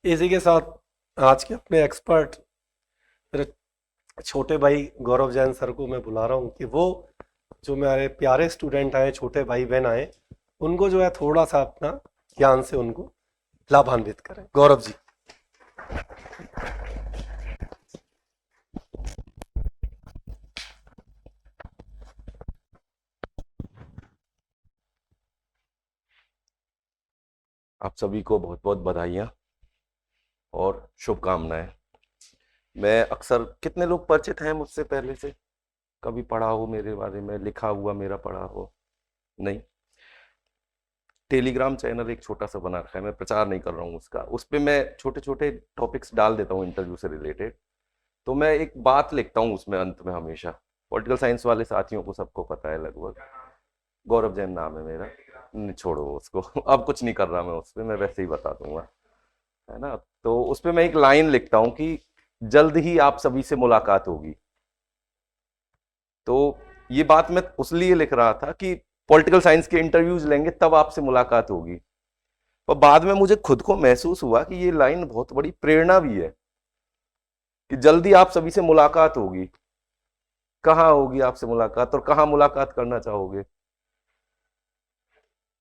इसी के साथ आज के अपने एक्सपर्ट मेरे छोटे भाई गौरव जैन सर को मैं बुला रहा हूँ कि वो जो मेरे प्यारे स्टूडेंट आए, छोटे भाई बहन आए, उनको जो है थोड़ा सा अपना ज्ञान से उनको लाभान्वित करें। गौरव जी। आप सभी को बहुत बहुत बधाइयाँ और शुभकामनाएं। मैं अक्सर, कितने लोग परिचित हैं मुझसे पहले से? कभी पढ़ा हो मेरे बारे में, लिखा हुआ मेरा पढ़ा हो? नहीं। टेलीग्राम चैनल एक छोटा सा बना रखा है, मैं प्रचार नहीं कर रहा हूँ उसका। उस पर मैं छोटे छोटे टॉपिक्स डाल देता हूँ इंटरव्यू से रिलेटेड। तो मैं एक बात लिखता हूँ उसमें अंत में हमेशा। पॉलिटिकल साइंस वाले साथियों को सबको पता है लगभग। गौरव जैन नाम है मेरा। नहीं, छोड़ो उसको। अब कुछ नहीं कर रहा मैं उस पर, मैं वैसे ही बता दूंगा, है ना। तो उस पे मैं एक लाइन लिखता हूं कि जल्द ही आप सभी से मुलाकात होगी। तो ये बात मैं उसलिए लिख रहा था कि पॉलिटिकल साइंस के इंटरव्यूज लेंगे तब आपसे मुलाकात होगी। पर बाद में मुझे खुद को महसूस हुआ कि ये लाइन बहुत बड़ी प्रेरणा भी है कि जल्दी आप सभी से मुलाकात होगी। कहाँ होगी आपसे मुलाकात और कहाँ मुलाकात करना चाहोगे?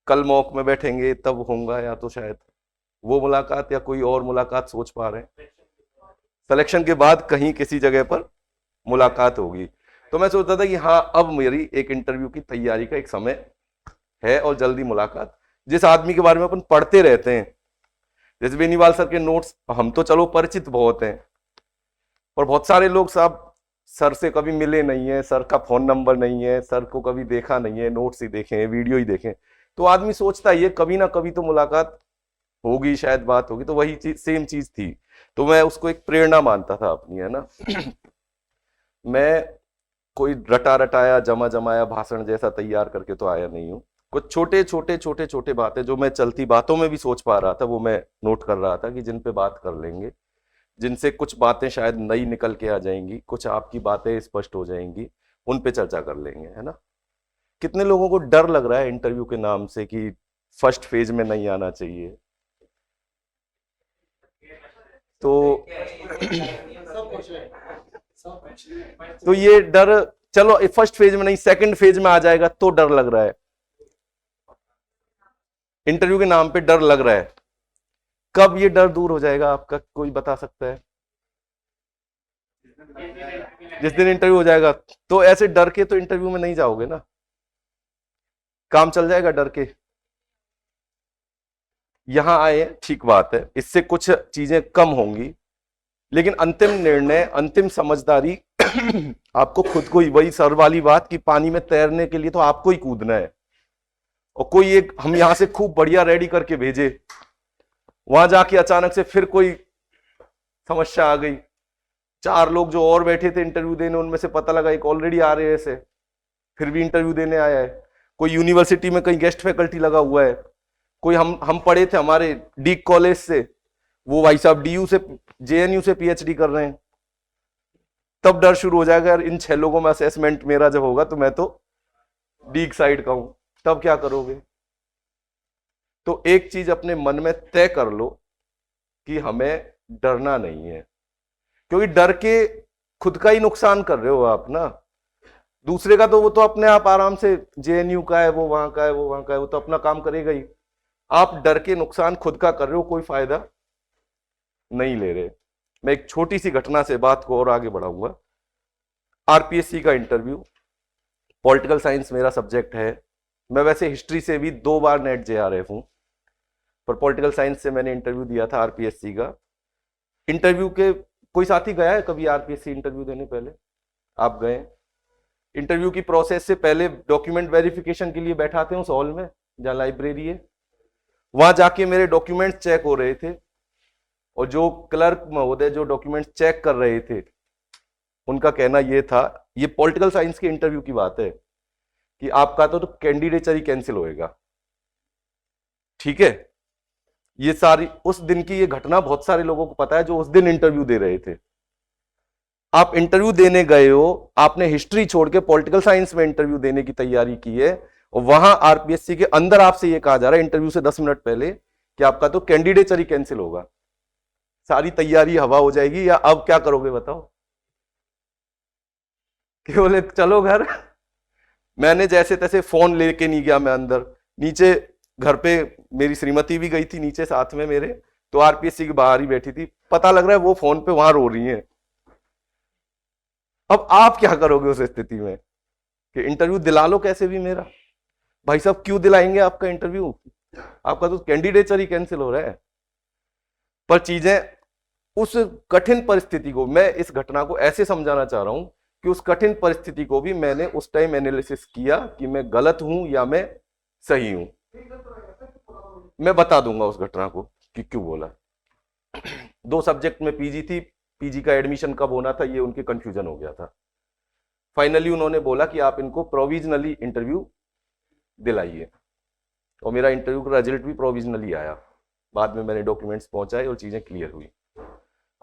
कल मॉक में बैठेंगे तब होगा, या तो शायद वो मुलाकात या कोई और मुलाकात सोच पा रहे हैं? सिलेक्शन के बाद कहीं किसी जगह पर मुलाकात होगी। तो मैं सोचता था कि हाँ, अब मेरी एक इंटरव्यू की तैयारी का एक समय है और जल्दी मुलाकात। जिस आदमी के बारे में अपन पढ़ते रहते हैं, जैसे बेनीवाल सर के नोट्स, हम तो चलो परिचित बहुत हैं, और बहुत सारे लोग साहब सर से कभी मिले नहीं है, सर का फोन नंबर नहीं है, सर को कभी देखा नहीं है, नोट्स ही देखे हैं, वीडियो ही देखे। तो आदमी सोचता है ये कभी ना कभी तो मुलाकात होगी, शायद बात होगी। तो वही चीज, सेम चीज थी। तो मैं उसको एक प्रेरणा मानता था अपनी, है ना। मैं कोई रटा रटाया जमा जमाया भाषण जैसा तैयार करके तो आया नहीं हूँ। कुछ छोटे छोटे बातें जो मैं चलती बातों में भी सोच पा रहा था, वो मैं नोट कर रहा था कि जिन पे बात कर लेंगे, जिनसे कुछ बातें शायद नई निकल के आ जाएंगी, कुछ आपकी बातें स्पष्ट हो जाएंगी, उन पे चर्चा कर लेंगे, है ना। कितने लोगों को डर लग रहा है इंटरव्यू के नाम से कि फर्स्ट फेज में नहीं आना चाहिए? तो तो ये डर, चलो फर्स्ट फेज में नहीं, सेकंड फेज में आ जाएगा तो डर लग रहा है। इंटरव्यू के नाम पे डर लग रहा है। कब ये डर दूर हो जाएगा आपका, कोई बता सकता है? जिस दिन इंटरव्यू हो जाएगा। तो ऐसे डर के तो इंटरव्यू में नहीं जाओगे ना, काम चल जाएगा डर के। यहां आए, ठीक बात है, इससे कुछ चीजें कम होंगी, लेकिन अंतिम निर्णय, अंतिम समझदारी आपको खुद को ही, वही सर वाली बात कि पानी में तैरने के लिए तो आपको ही कूदना है। और कोई एक हम यहां से खूब बढ़िया रेडी करके भेजे, वहां जाके अचानक से फिर कोई समस्या आ गई, चार लोग जो और बैठे थे इंटरव्यू देने, उनमें से पता लगा एक ऑलरेडी आ रहे से फिर भी इंटरव्यू देने आया है। कोई यूनिवर्सिटी में कहीं गेस्ट फैकल्टी लगा हुआ है, कोई हम पढ़े थे हमारे डी कॉलेज से, वो भाई साहब डीयू से, जेएनयू से पीएचडी कर रहे हैं। तब डर शुरू हो जाएगा, यार इन 6 लोगों में असेसमेंट मेरा जब होगा तो मैं तो डीक साइड का हूं, तब क्या करोगे? तो एक चीज अपने मन में तय कर लो कि हमें डरना नहीं है, क्योंकि डर के खुद का ही नुकसान कर रहे हो आप ना। दूसरे का तो वो तो अपने आप आराम से, जेएनयू का है, वो वहां का है, वो वहां का है, वो तो अपना काम करेगा ही। आप डर के नुकसान खुद का कर रहे हो, कोई फायदा नहीं ले रहे। मैं एक छोटी सी घटना से बात को और आगे बढ़ाऊंगा। आरपीएससी का इंटरव्यू, पॉलिटिकल साइंस मेरा सब्जेक्ट है। मैं वैसे हिस्ट्री से भी 2 बार नेट जेआरएफ हूं, पर पॉलिटिकल साइंस से मैंने इंटरव्यू दिया था आरपीएससी का। इंटरव्यू के, कोई साथी गया है कभी आरपीएससी इंटरव्यू देने? पहले आप गए? इंटरव्यू की प्रोसेस से पहले डॉक्यूमेंट वेरिफिकेशन के लिए बैठाते हैं उस हॉल में जहां लाइब्रेरी है। वहां जाके मेरे डॉक्यूमेंट चेक हो रहे थे, और जो क्लर्क महोदय जो डॉक्यूमेंट चेक कर रहे थे, उनका कहना यह था, ये पॉलिटिकल साइंस के इंटरव्यू की बात है, कि आपका तो कैंडिडेचर ही कैंसिल होएगा। ठीक है, ये सारी उस दिन की ये घटना बहुत सारे लोगों को पता है जो उस दिन इंटरव्यू दे रहे थे। आप इंटरव्यू देने गए हो, आपने हिस्ट्री छोड़ के पॉलिटिकल साइंस में इंटरव्यू देने की तैयारी की है, और वहां आरपीएससी के अंदर आपसे यह कहा जा रहा है इंटरव्यू से 10 मिनट पहले कि आपका तो कैंडिडेचर ही कैंसिल होगा। सारी तैयारी हवा हो जाएगी, या अब क्या करोगे बताओ? कि बोले चलो घर। मैंने जैसे तैसे फोन लेके नहीं गया, मैं अंदर नीचे घर पे मेरी श्रीमती भी गई थी नीचे साथ में मेरे, तो आरपीएससी के बाहर ही बैठी थी, पता लग रहा है वो फोन पे वहां रो रही हैं। अब आप क्या करोगे उस स्थिति में कि इंटरव्यू दिला लो कैसे भी मेरा? भाई साहब क्यों दिलाएंगे आपका इंटरव्यू? आपका तो कैंडिडेचर ही कैंसिल हो रहा है। पर चीजें, उस कठिन परिस्थिति को, मैं इस घटना को ऐसे समझाना चाह रहा हूं कि उस कठिन परिस्थिति को भी मैंने उस टाइम एनालिसिस किया कि मैं गलत हूं या मैं सही हूं। मैं बता दूंगा उस घटना को कि क्यों बोला। 2 सब्जेक्ट में पीजी थी, पीजी का एडमिशन कब होना था ये उनके कंफ्यूजन हो गया था। फाइनली उन्होंने बोला कि आप इनको प्रोविजनली इंटरव्यू दिलाइए, और मेरा इंटरव्यू का रिजल्ट भी प्रोविजनली आया। बाद में मैंने डॉक्यूमेंट्स पहुंचाए और चीजें क्लियर हुई।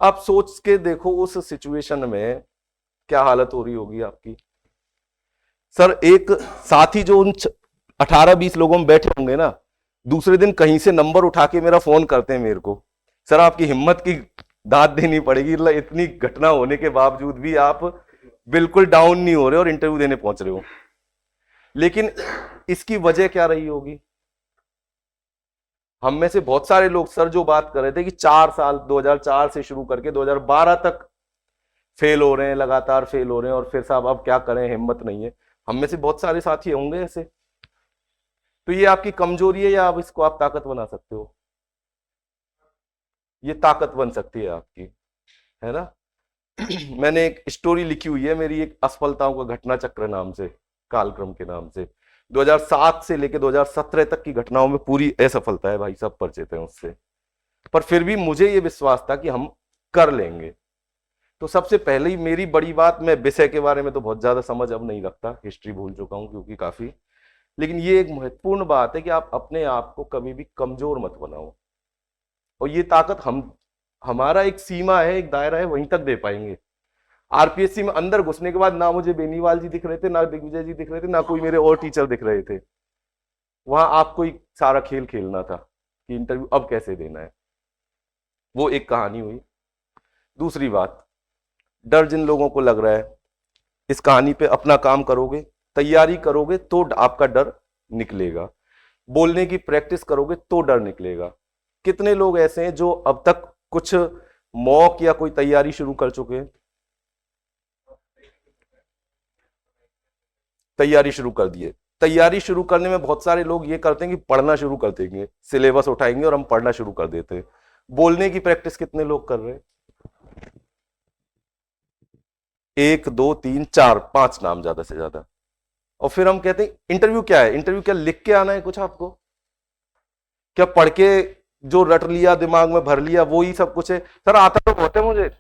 आप सोच के देखो उस सिचुएशन में क्या हालत हो रही होगी आपकी। सर एक साथी जो उन 18-20 लोगों में बैठे होंगे ना, दूसरे दिन कहीं से नंबर उठा के मेरा फोन करते हैं मेरे को, सर आपकी हिम्मत की दाद देनी पड़ेगी, इतनी घटना होने के बावजूद भी आप बिल्कुल डाउन नहीं हो रहे और इंटरव्यू देने पहुंच रहे हो। लेकिन इसकी वजह क्या रही होगी? हम में से बहुत सारे लोग सर जो बात कर रहे थे कि 4 साल 2004 से शुरू करके 2012 तक फेल हो रहे हैं, लगातार फेल हो रहे हैं, और फिर साहब अब क्या करें, हिम्मत नहीं है। हम में से बहुत सारे साथी होंगे ऐसे। तो ये आपकी कमजोरी है या आप इसको आप ताकत बना सकते हो? ये ताकत बन सकती है आपकी, है ना। मैंने एक स्टोरी लिखी हुई है मेरी, एक असफलताओं का घटना चक्र नाम से, कालक्रम के नाम से। 2007 से लेकर 2017 तक की घटनाओं में पूरी असफलता है, भाई सब परिचित हैं उससे। पर फिर भी मुझे ये विश्वास था कि हम कर लेंगे। तो सबसे पहले ही मेरी बड़ी बात, मैं विषय के बारे में तो बहुत ज्यादा समझ अब नहीं रखता, हिस्ट्री भूल चुका हूं क्योंकि काफी, लेकिन ये एक महत्वपूर्ण बात है कि आप अपने आप को कभी भी कमजोर मत बनाओ। और ये ताकत हमारा एक सीमा है, एक दायरा है, वहीं तक दे पाएंगे। आरपीएससी में अंदर घुसने के बाद ना मुझे बेनीवाल जी दिख रहे थे, ना दिग्विजय जी दिख रहे थे, ना कोई मेरे और टीचर दिख रहे थे। वहां आपको ही सारा खेल खेलना था कि इंटरव्यू अब कैसे देना है। वो एक कहानी हुई। दूसरी बात, डर जिन लोगों को लग रहा है, इस कहानी पे अपना काम करोगे, तैयारी करोगे तो आपका डर निकलेगा। बोलने की प्रैक्टिस करोगे तो डर निकलेगा। कितने लोग ऐसे हैं जो अब तक कुछ मॉक या कोई तैयारी शुरू कर चुके हैं? तैयारी शुरू कर दिए। तैयारी शुरू करने में बहुत सारे लोग ये करते हैं कि पढ़ना शुरू कर देंगे, सिलेबस उठाएंगे और हम पढ़ना शुरू कर देते हैं। बोलने की प्रैक्टिस कितने लोग कर रहे हैं? 1 2 3 4 5 नाम ज्यादा से ज्यादा। और फिर हम कहते हैं इंटरव्यू क्या है? इंटरव्यू क्या लिख के आना है कुछ आपको? क्या पढ़ के जो रट लिया, दिमाग में भर लिया, वो ही सब कुछ है? सर आता तो बहुत है मुझे।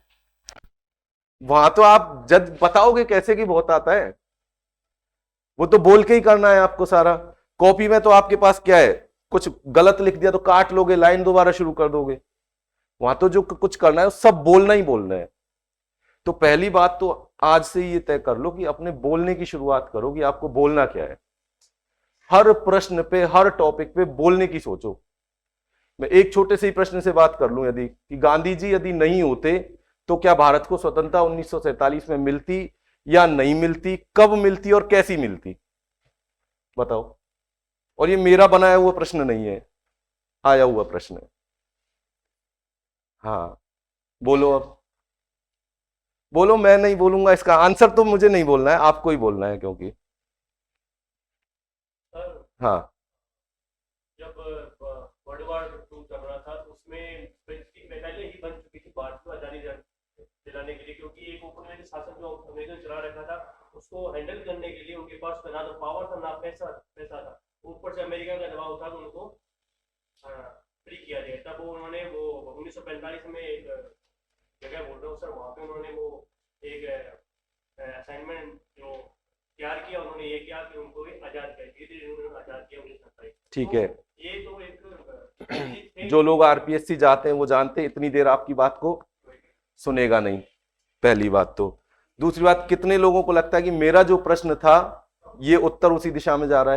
वहां तो आप जज बताओगे कैसे कि बहुत आता है? वो तो बोल के ही करना है आपको सारा। कॉपी में तो आपके पास क्या है, कुछ गलत लिख दिया तो काट लोगे, लाइन दोबारा शुरू कर दोगे। वहां तो जो कुछ करना है सब बोलना ही बोलना है। तो पहली बात तो आज से ये तय कर लो कि अपने बोलने की शुरुआत करो कि आपको बोलना क्या है। हर प्रश्न पे, हर टॉपिक पे बोलने की सोचो। मैं एक छोटे से ही प्रश्न से बात कर लूं, यदि कि गांधी जी यदि नहीं होते तो क्या भारत को स्वतंत्रता 1947 में मिलती या नहीं मिलती, कब मिलती और कैसी मिलती? बताओ। और ये मेरा बनाया हुआ प्रश्न नहीं है, आया हुआ प्रश्न है। हाँ बोलो, अब बोलो। मैं नहीं बोलूंगा, इसका आंसर तो मुझे नहीं बोलना है, आपको ही बोलना है, क्योंकि हाँ जब वर्ल्ड वार 2 चल रहा था तो उसमें पहले ही बन चुकी थी भारत को आजादी दिलाने के लिए, क्योंकि एक औपनिवेशिक शासन जो अंग्रेजों चला रखा था उसको हैंडल करने के लिए उनके पास ना तो पावर था ना पैसा था। ऊपर से अमेरिका का दबाव था तो उनको फ्री किया गया। तब उन्होंने वो 1945 में एक जगह बोल रहा हूँ सर, वहाँ पे उन्होंने वो एक असाइनमेंट जो तैयार किया, उन्होंने ये किया कि उनको आजाद किया, धीरे-धीरे उन्होंने आजाद किया 1947। ठीक है। ये तो एक जो लोग आरपीएससी जाते हैं वो जानते हैं इतनी देर आपकी बात को सुनेगा नहीं, पहली बात तो। दूसरी बात, कितने लोगों को लगता है कि मेरा जो प्रश्न था ये उत्तर उसी दिशा में जा रहा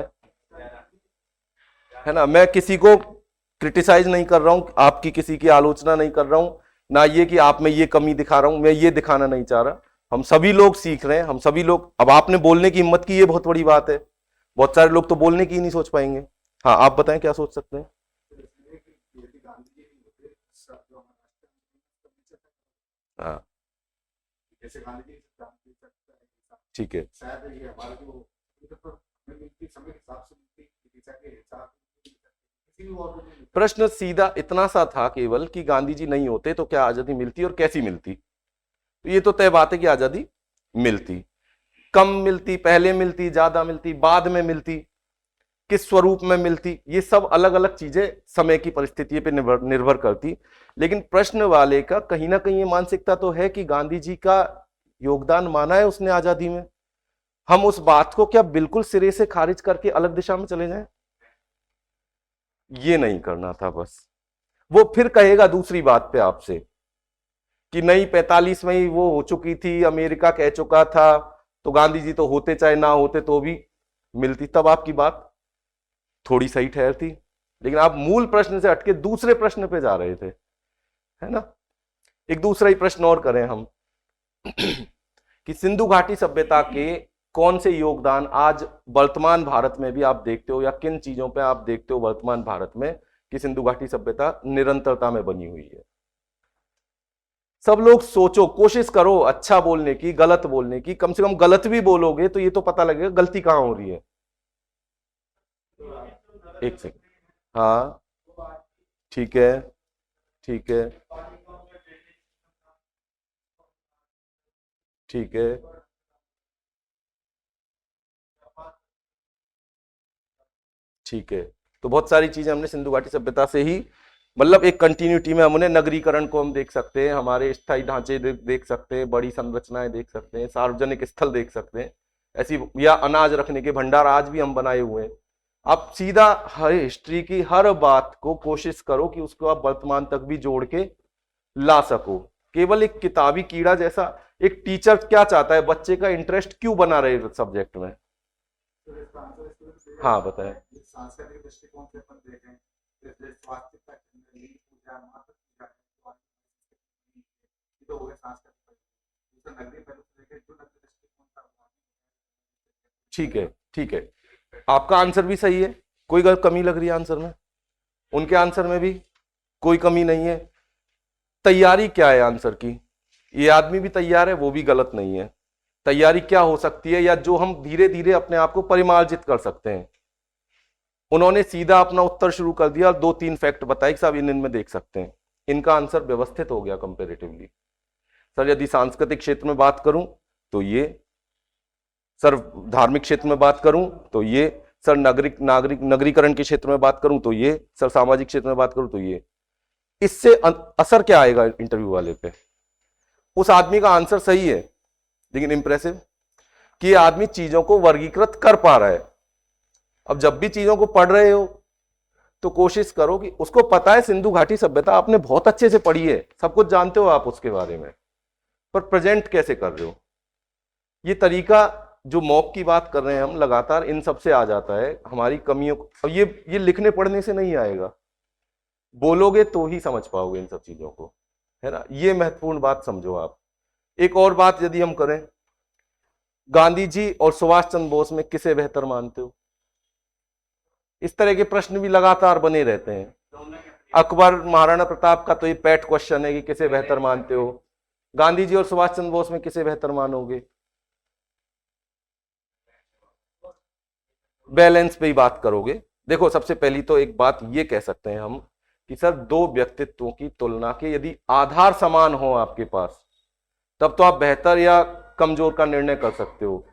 है ना। मैं किसी को क्रिटिसाइज नहीं कर रहा हूं, आपकी किसी की आलोचना नहीं कर रहा हूं, ना ये कि आप में ये कमी दिखा रहा हूं, मैं ये दिखाना नहीं चाह रहा। हम सभी लोग सीख रहे हैं, हम सभी लोग। अब आपने बोलने की हिम्मत की, ये बहुत बड़ी बात है। बहुत सारे लोग तो बोलने की ही नहीं सोच पाएंगे। हाँ, आप बताएं क्या सोच सकते हैं। हाँ, ठीक है। प्रश्न सीधा इतना सा था केवल कि गांधी जी नहीं होते तो क्या आजादी मिलती और कैसी मिलती। तो ये तो तय बात है कि आजादी मिलती। कम मिलती, पहले मिलती, ज्यादा मिलती, बाद में मिलती, किस स्वरूप में मिलती, ये सब अलग अलग चीजें समय की परिस्थिति पे निर्भर करती। लेकिन प्रश्न वाले का कहीं ना कहीं ये मानसिकता तो है कि गांधी जी का योगदान माना है उसने आजादी में। हम उस बात को क्या बिल्कुल सिरे से खारिज करके अलग दिशा में चले जाएं? ये नहीं करना था बस। वो फिर कहेगा दूसरी बात पे आपसे कि नहीं 45 में ही वो हो चुकी थी, अमेरिका कह चुका था, तो गांधी जी तो होते चाहे ना होते तो भी मिलती। तब आपकी बात थोड़ी सही ठहरती। लेकिन आप मूल प्रश्न से हटके दूसरे प्रश्न पे जा रहे थे, है ना। एक दूसरा ही प्रश्न और करें हम कि सिंधु घाटी सभ्यता के कौन से योगदान आज वर्तमान भारत में भी आप देखते हो, या किन चीजों पे आप देखते हो वर्तमान भारत में कि सिंधु घाटी सभ्यता निरंतरता में बनी हुई है। सब लोग सोचो, कोशिश करो अच्छा बोलने की, गलत बोलने की। कम से कम गलत भी बोलोगे तो ये तो पता लगेगा गलती कहां हो रही है। एक सेकंड। हाँ, ठीक है, ठीक है, ठीक है, ठीक है। तो बहुत सारी चीजें हमने सिंधु घाटी सभ्यता से ही, मतलब एक कंटिन्यूटी में हमने नगरीकरण को हम देख सकते हैं, हमारे स्थायी ढांचे देख सकते हैं, बड़ी संरचनाएं देख सकते हैं, सार्वजनिक स्थल देख सकते हैं ऐसी, या अनाज रखने के भंडार आज भी हम बनाए हुए हैं। आप सीधा हर हिस्ट्री की हर बात को कोशिश करो कि उसको आप वर्तमान तक भी जोड़ के ला सको। केवल एक किताबी कीड़ा जैसा एक टीचर क्या चाहता है, बच्चे का इंटरेस्ट क्यों बना रहे सब्जेक्ट में। हाँ बताएं। सांस्कृतिक दृष्टिकोण से अपन देखें, जैसे स्वास्थ्य का पूजा, माता पूजा, तो हो गए सांस्कृतिक। दूसरा नगरीय पहलू से देखें, जो नगरीय दृष्टिकोण था। ठीक है, ठीक है, आपका आंसर भी सही है। कोई कमी लग रही है आंसर में? उनके आंसर में भी कोई कमी नहीं है। तैयारी क्या है आंसर की? ये आदमी भी तैयार है, वो भी गलत नहीं है। तैयारी क्या हो सकती है, या जो हम धीरे धीरे अपने आप को परिमार्जित कर सकते हैं। उन्होंने सीधा अपना उत्तर शुरू कर दिया और 2-3 फैक्ट बताए कि साहब इनमें देख सकते हैं। इनका आंसर व्यवस्थित हो गया कंपैरेटिवली। सर यदि सांस्कृतिक क्षेत्र में बात करूं तो ये, सर धार्मिक क्षेत्र में बात करूं तो ये, सर नगरीकरण के क्षेत्र में बात करूं तो ये, सर सामाजिक क्षेत्र में बात करूं तो ये। इससे असर क्या आएगा इंटरव्यू वाले पे? उस आदमी का आंसर सही है लेकिन इंप्रेसिव, कि ये आदमी चीजों को वर्गीकृत कर पा रहा है। अब जब भी चीजों को पढ़ रहे हो तो कोशिश करो कि उसको पता है सिंधु घाटी सभ्यता आपने बहुत अच्छे से पढ़ी है, सब कुछ जानते हो आप उसके बारे में, पर प्रेजेंट कैसे कर रहे हो। ये तरीका जो मॉक की बात कर रहे हैं हम, लगातार इन सब से आ जाता है हमारी कमियों को। अब ये लिखने पढ़ने से नहीं आएगा, बोलोगे तो ही समझ पाओगे इन सब चीजों को, है ना। ये महत्वपूर्ण बात समझो आप। एक और बात यदि हम करें, गांधी जी और सुभाष चंद्र बोस में किसे बेहतर मानते हो? इस तरह के प्रश्न भी लगातार बने रहते हैं। अकबर महाराणा प्रताप का तो ये पैट क्वेश्चन है कि किसे बेहतर मानते हो। गांधी जी और सुभाष चंद्र बोस में किसे बेहतर मानोगे? बैलेंस पे ही बात करोगे। देखो सबसे पहली तो एक बात ये कह सकते हैं हम कि सर दो व्यक्तित्वों की तुलना के यदि आधार समान हो आपके पास, तब तो आप बेहतर या कमजोर का निर्णय कर सकते हो।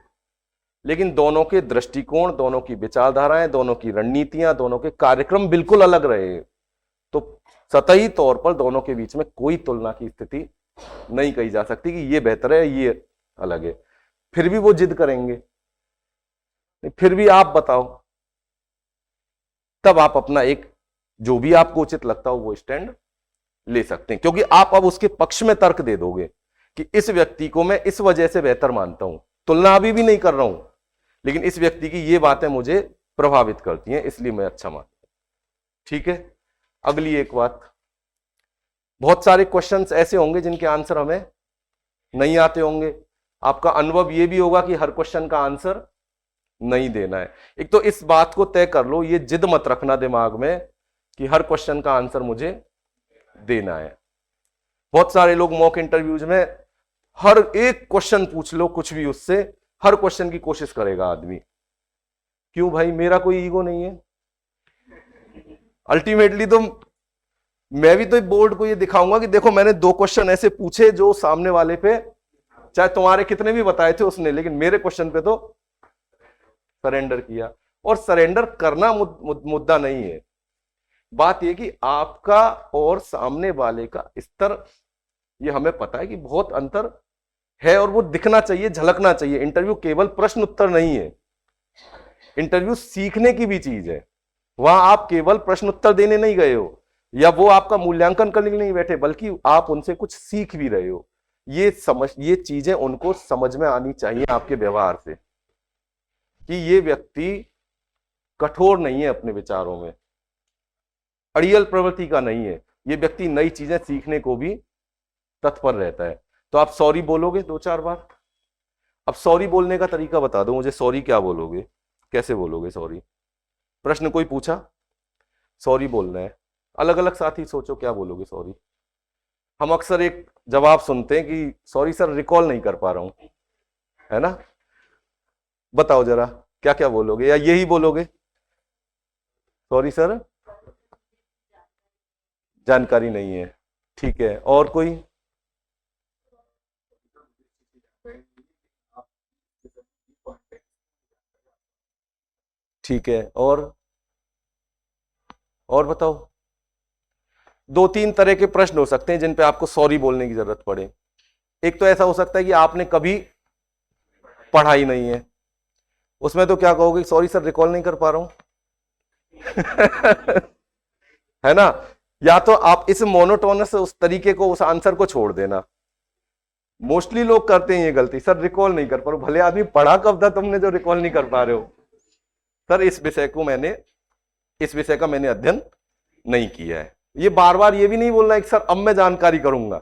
लेकिन दोनों के दृष्टिकोण, दोनों की विचारधाराएं, दोनों की रणनीतियां, दोनों के कार्यक्रम बिल्कुल अलग रहे, तो सतही तौर पर दोनों के बीच में कोई तुलना की स्थिति नहीं कही जा सकती कि ये बेहतर है ये अलग है। फिर भी वो जिद करेंगे, फिर भी आप बताओ, तब आप अपना एक जो भी आपको उचित लगता हो वो स्टैंड ले सकते हैं, क्योंकि आप अब उसके पक्ष में तर्क दे दोगे कि इस व्यक्ति को मैं इस वजह से बेहतर मानता हूं। तुलना अभी भी नहीं कर रहा हूं, लेकिन इस व्यक्ति की ये बातें मुझे प्रभावित करती हैं, इसलिए मैं अच्छा मानता हूं। ठीक है। अगली एक बात, बहुत सारे क्वेश्चंस ऐसे होंगे जिनके आंसर हमें नहीं आते होंगे। आपका अनुभव ये भी होगा कि हर क्वेश्चन का आंसर नहीं देना है। एक तो इस बात को तय कर लो, ये जिद मत रखना दिमाग में कि हर क्वेश्चन का आंसर मुझे देना है। बहुत सारे लोग मॉक इंटरव्यूज में हर एक क्वेश्चन पूछ लो कुछ भी, उससे हर क्वेश्चन की कोशिश करेगा आदमी। क्यों भाई, मेरा कोई ईगो नहीं है। अल्टीमेटली तो मैं भी तो बोर्ड को ये दिखाऊंगा कि देखो मैंने 2 क्वेश्चन ऐसे पूछे जो सामने वाले पे, चाहे तुम्हारे कितने भी बताए थे उसने, लेकिन मेरे क्वेश्चन पे तो सरेंडर किया। और सरेंडर करना मुद्दा नहीं है, बात यह कि आपका और सामने वाले का स्तर, ये हमें पता है कि बहुत अंतर है और वो दिखना चाहिए, झलकना चाहिए। इंटरव्यू केवल प्रश्न उत्तर नहीं है, इंटरव्यू सीखने की भी चीज है। वहां आप केवल प्रश्न उत्तर देने नहीं गए हो या वो आपका मूल्यांकन करने के लिए नहीं बैठे, बल्कि आप उनसे कुछ सीख भी रहे हो। ये चीजें उनको समझ में आनी चाहिए आपके व्यवहार से कि ये व्यक्ति कठोर नहीं है अपने विचारों में, अड़ियल प्रवृत्ति का नहीं है, ये व्यक्ति नई चीजें सीखने को भी तत्पर रहता है। तो आप सॉरी बोलोगे 2-4 बार। अब सॉरी बोलने का तरीका बता दो मुझे, सॉरी क्या बोलोगे, कैसे बोलोगे सॉरी? प्रश्न कोई पूछा, सॉरी बोलना है, अलग अलग साथी सोचो क्या बोलोगे सॉरी। हम अक्सर एक जवाब सुनते हैं कि सॉरी सर रिकॉल नहीं कर पा रहा हूं, है ना? बताओ जरा क्या क्या बोलोगे, या यही बोलोगे सॉरी सर जानकारी नहीं है? ठीक है, और कोई? ठीक है, और बताओ। 2-3 तरह के प्रश्न हो सकते हैं जिन पे आपको सॉरी बोलने की जरूरत पड़े। एक तो ऐसा हो सकता है कि आपने कभी पढ़ाई नहीं है, उसमें तो क्या कहोगे, सॉरी सर रिकॉल नहीं कर पा रहा हूं है ना? या तो आप इस मोनोटोनस उस तरीके को, उस आंसर को छोड़ देना। मोस्टली लोग करते हैं ये गलती, सर रिकॉल नहीं कर पा रहा हूं। भले आदमी पढ़ा कब था तुमने जो रिकॉल नहीं कर पा रहे हो? सर इस विषय का मैंने अध्ययन नहीं किया है। ये बार बार ये भी नहीं बोलना है कि सर अब मैं जानकारी करूंगा,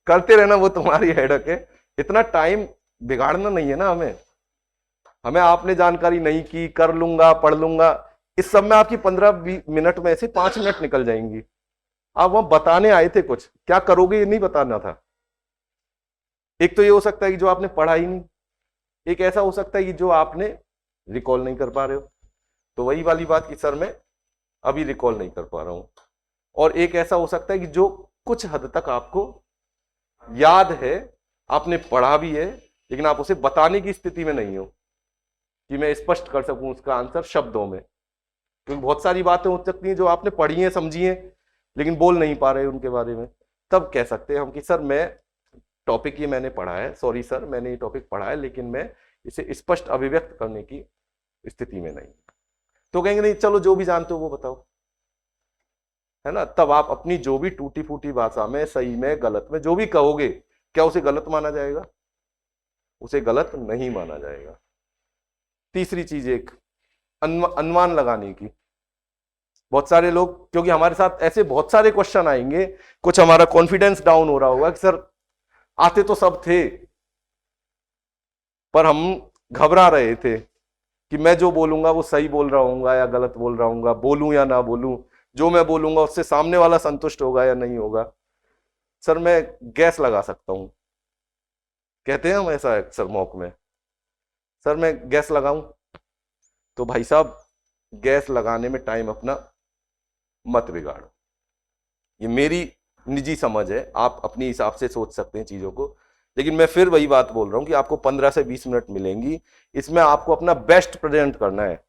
करते रहना, वो तुम्हारी हेडक है। इतना टाइम बिगाड़ना नहीं है ना हमें आपने जानकारी नहीं की, कर लूंगा, पढ़ लूंगा, इस सब में आपकी 15-20 मिनट में से 5 मिनट निकल जाएंगी। आप वहां बताने आए थे कुछ, क्या करोगे ये नहीं बताना था। एक तो ये हो सकता है कि जो आपने पढ़ा ही नहीं, एक ऐसा हो सकता है कि जो आपने रिकॉल नहीं कर पा रहे हो, तो वही वाली बात कि सर मैं अभी रिकॉल नहीं कर पा रहा हूं। और एक ऐसा हो सकता है कि जो कुछ हद तक आपको याद है, आपने पढ़ा भी है, लेकिन आप उसे बताने की स्थिति में नहीं हो कि मैं स्पष्ट कर सकूं उसका आंसर शब्दों में। क्योंकि बहुत सारी बातें हो सकती हैं जो आपने पढ़ी हैं, समझी हैं, लेकिन बोल नहीं पा रहे उनके बारे में। तब कह सकते हैं हम कि सर मैं टॉपिक ये मैंने पढ़ा है, सॉरी सर मैंने ये टॉपिक पढ़ा है, लेकिन मैं इसे स्पष्ट अभिव्यक्त करने की स्थिति में नहीं। तो कहेंगे नहीं चलो जो भी जानते हो वो बताओ, है ना? तब आप अपनी जो भी टूटी फूटी भाषा में, सही में, गलत में जो भी कहोगे, क्या उसे गलत माना जाएगा? उसे गलत नहीं माना जाएगा। तीसरी चीज एक अनुमान लगाने की। बहुत सारे लोग, क्योंकि हमारे साथ ऐसे बहुत सारे क्वेश्चन आएंगे, कुछ हमारा कॉन्फिडेंस डाउन हो रहा होगा कि सर आते तो सब थे पर हम घबरा रहे थे कि मैं जो बोलूंगा वो सही बोल रहा हूँ या गलत बोल रहा हूँ, बोलूं या ना बोलूं, जो मैं बोलूंगा उससे सामने वाला संतुष्ट होगा या नहीं होगा। सर मैं गैस लगा सकता हूं, कहते हैं हम ऐसा अक्सर मॉक में, सर मैं गैस लगाऊं। तो भाई साहब गैस लगाने में टाइम अपना मत बिगाड़ो, ये मेरी निजी समझ है, आप अपनी हिसाब से सोच सकते हैं चीजों को। लेकिन मैं फिर वही बात बोल रहा हूं कि आपको 15 से 20 मिनट मिलेंगी, इसमें आपको अपना बेस्ट प्रेजेंट करना है।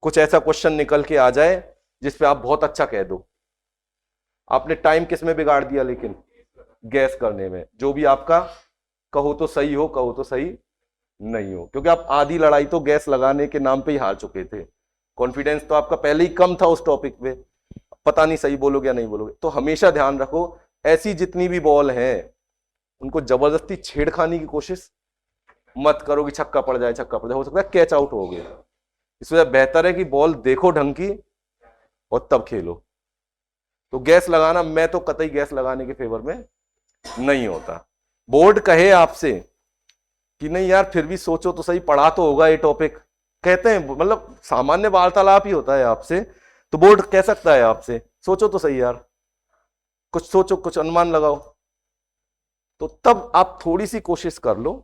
कुछ ऐसा क्वेश्चन निकल के आ जाए जिसपे आप बहुत अच्छा कह दो। आपने टाइम किस में बिगाड़ दिया? लेकिन गैस करने में। जो भी आपका कहो तो सही हो, कहो तो सही नहीं हो, क्योंकि आप आधी लड़ाई तो गैस लगाने के नाम पे ही हार चुके थे। कॉन्फिडेंस तो आपका पहले ही कम था उस टॉपिक पे, पता नहीं सही बोलोगे या नहीं बोलोगे। तो हमेशा ध्यान रखो, ऐसी जितनी भी बॉल हैं उनको जबरदस्ती छेड़खानी की कोशिश मत करो कि छक्का पड़ जाए, छक्का पड़ जाए, हो सकता है कैच आउट हो गए। इसलिए बेहतर है कि बॉल देखो ढंग की और तब खेलो। तो गैस लगाना, मैं तो कतई गैस लगाने के फेवर में नहीं होता। बोर्ड कहे आपसे कि नहीं यार फिर भी सोचो तो सही, पढ़ा तो होगा ये टॉपिक, कहते हैं, मतलब सामान्य वार्तालाप ही होता है आपसे, तो बोर्ड कह सकता है आपसे सोचो तो सही यार, कुछ सोचो, कुछ अनुमान लगाओ, तो तब आप थोड़ी सी कोशिश कर लो।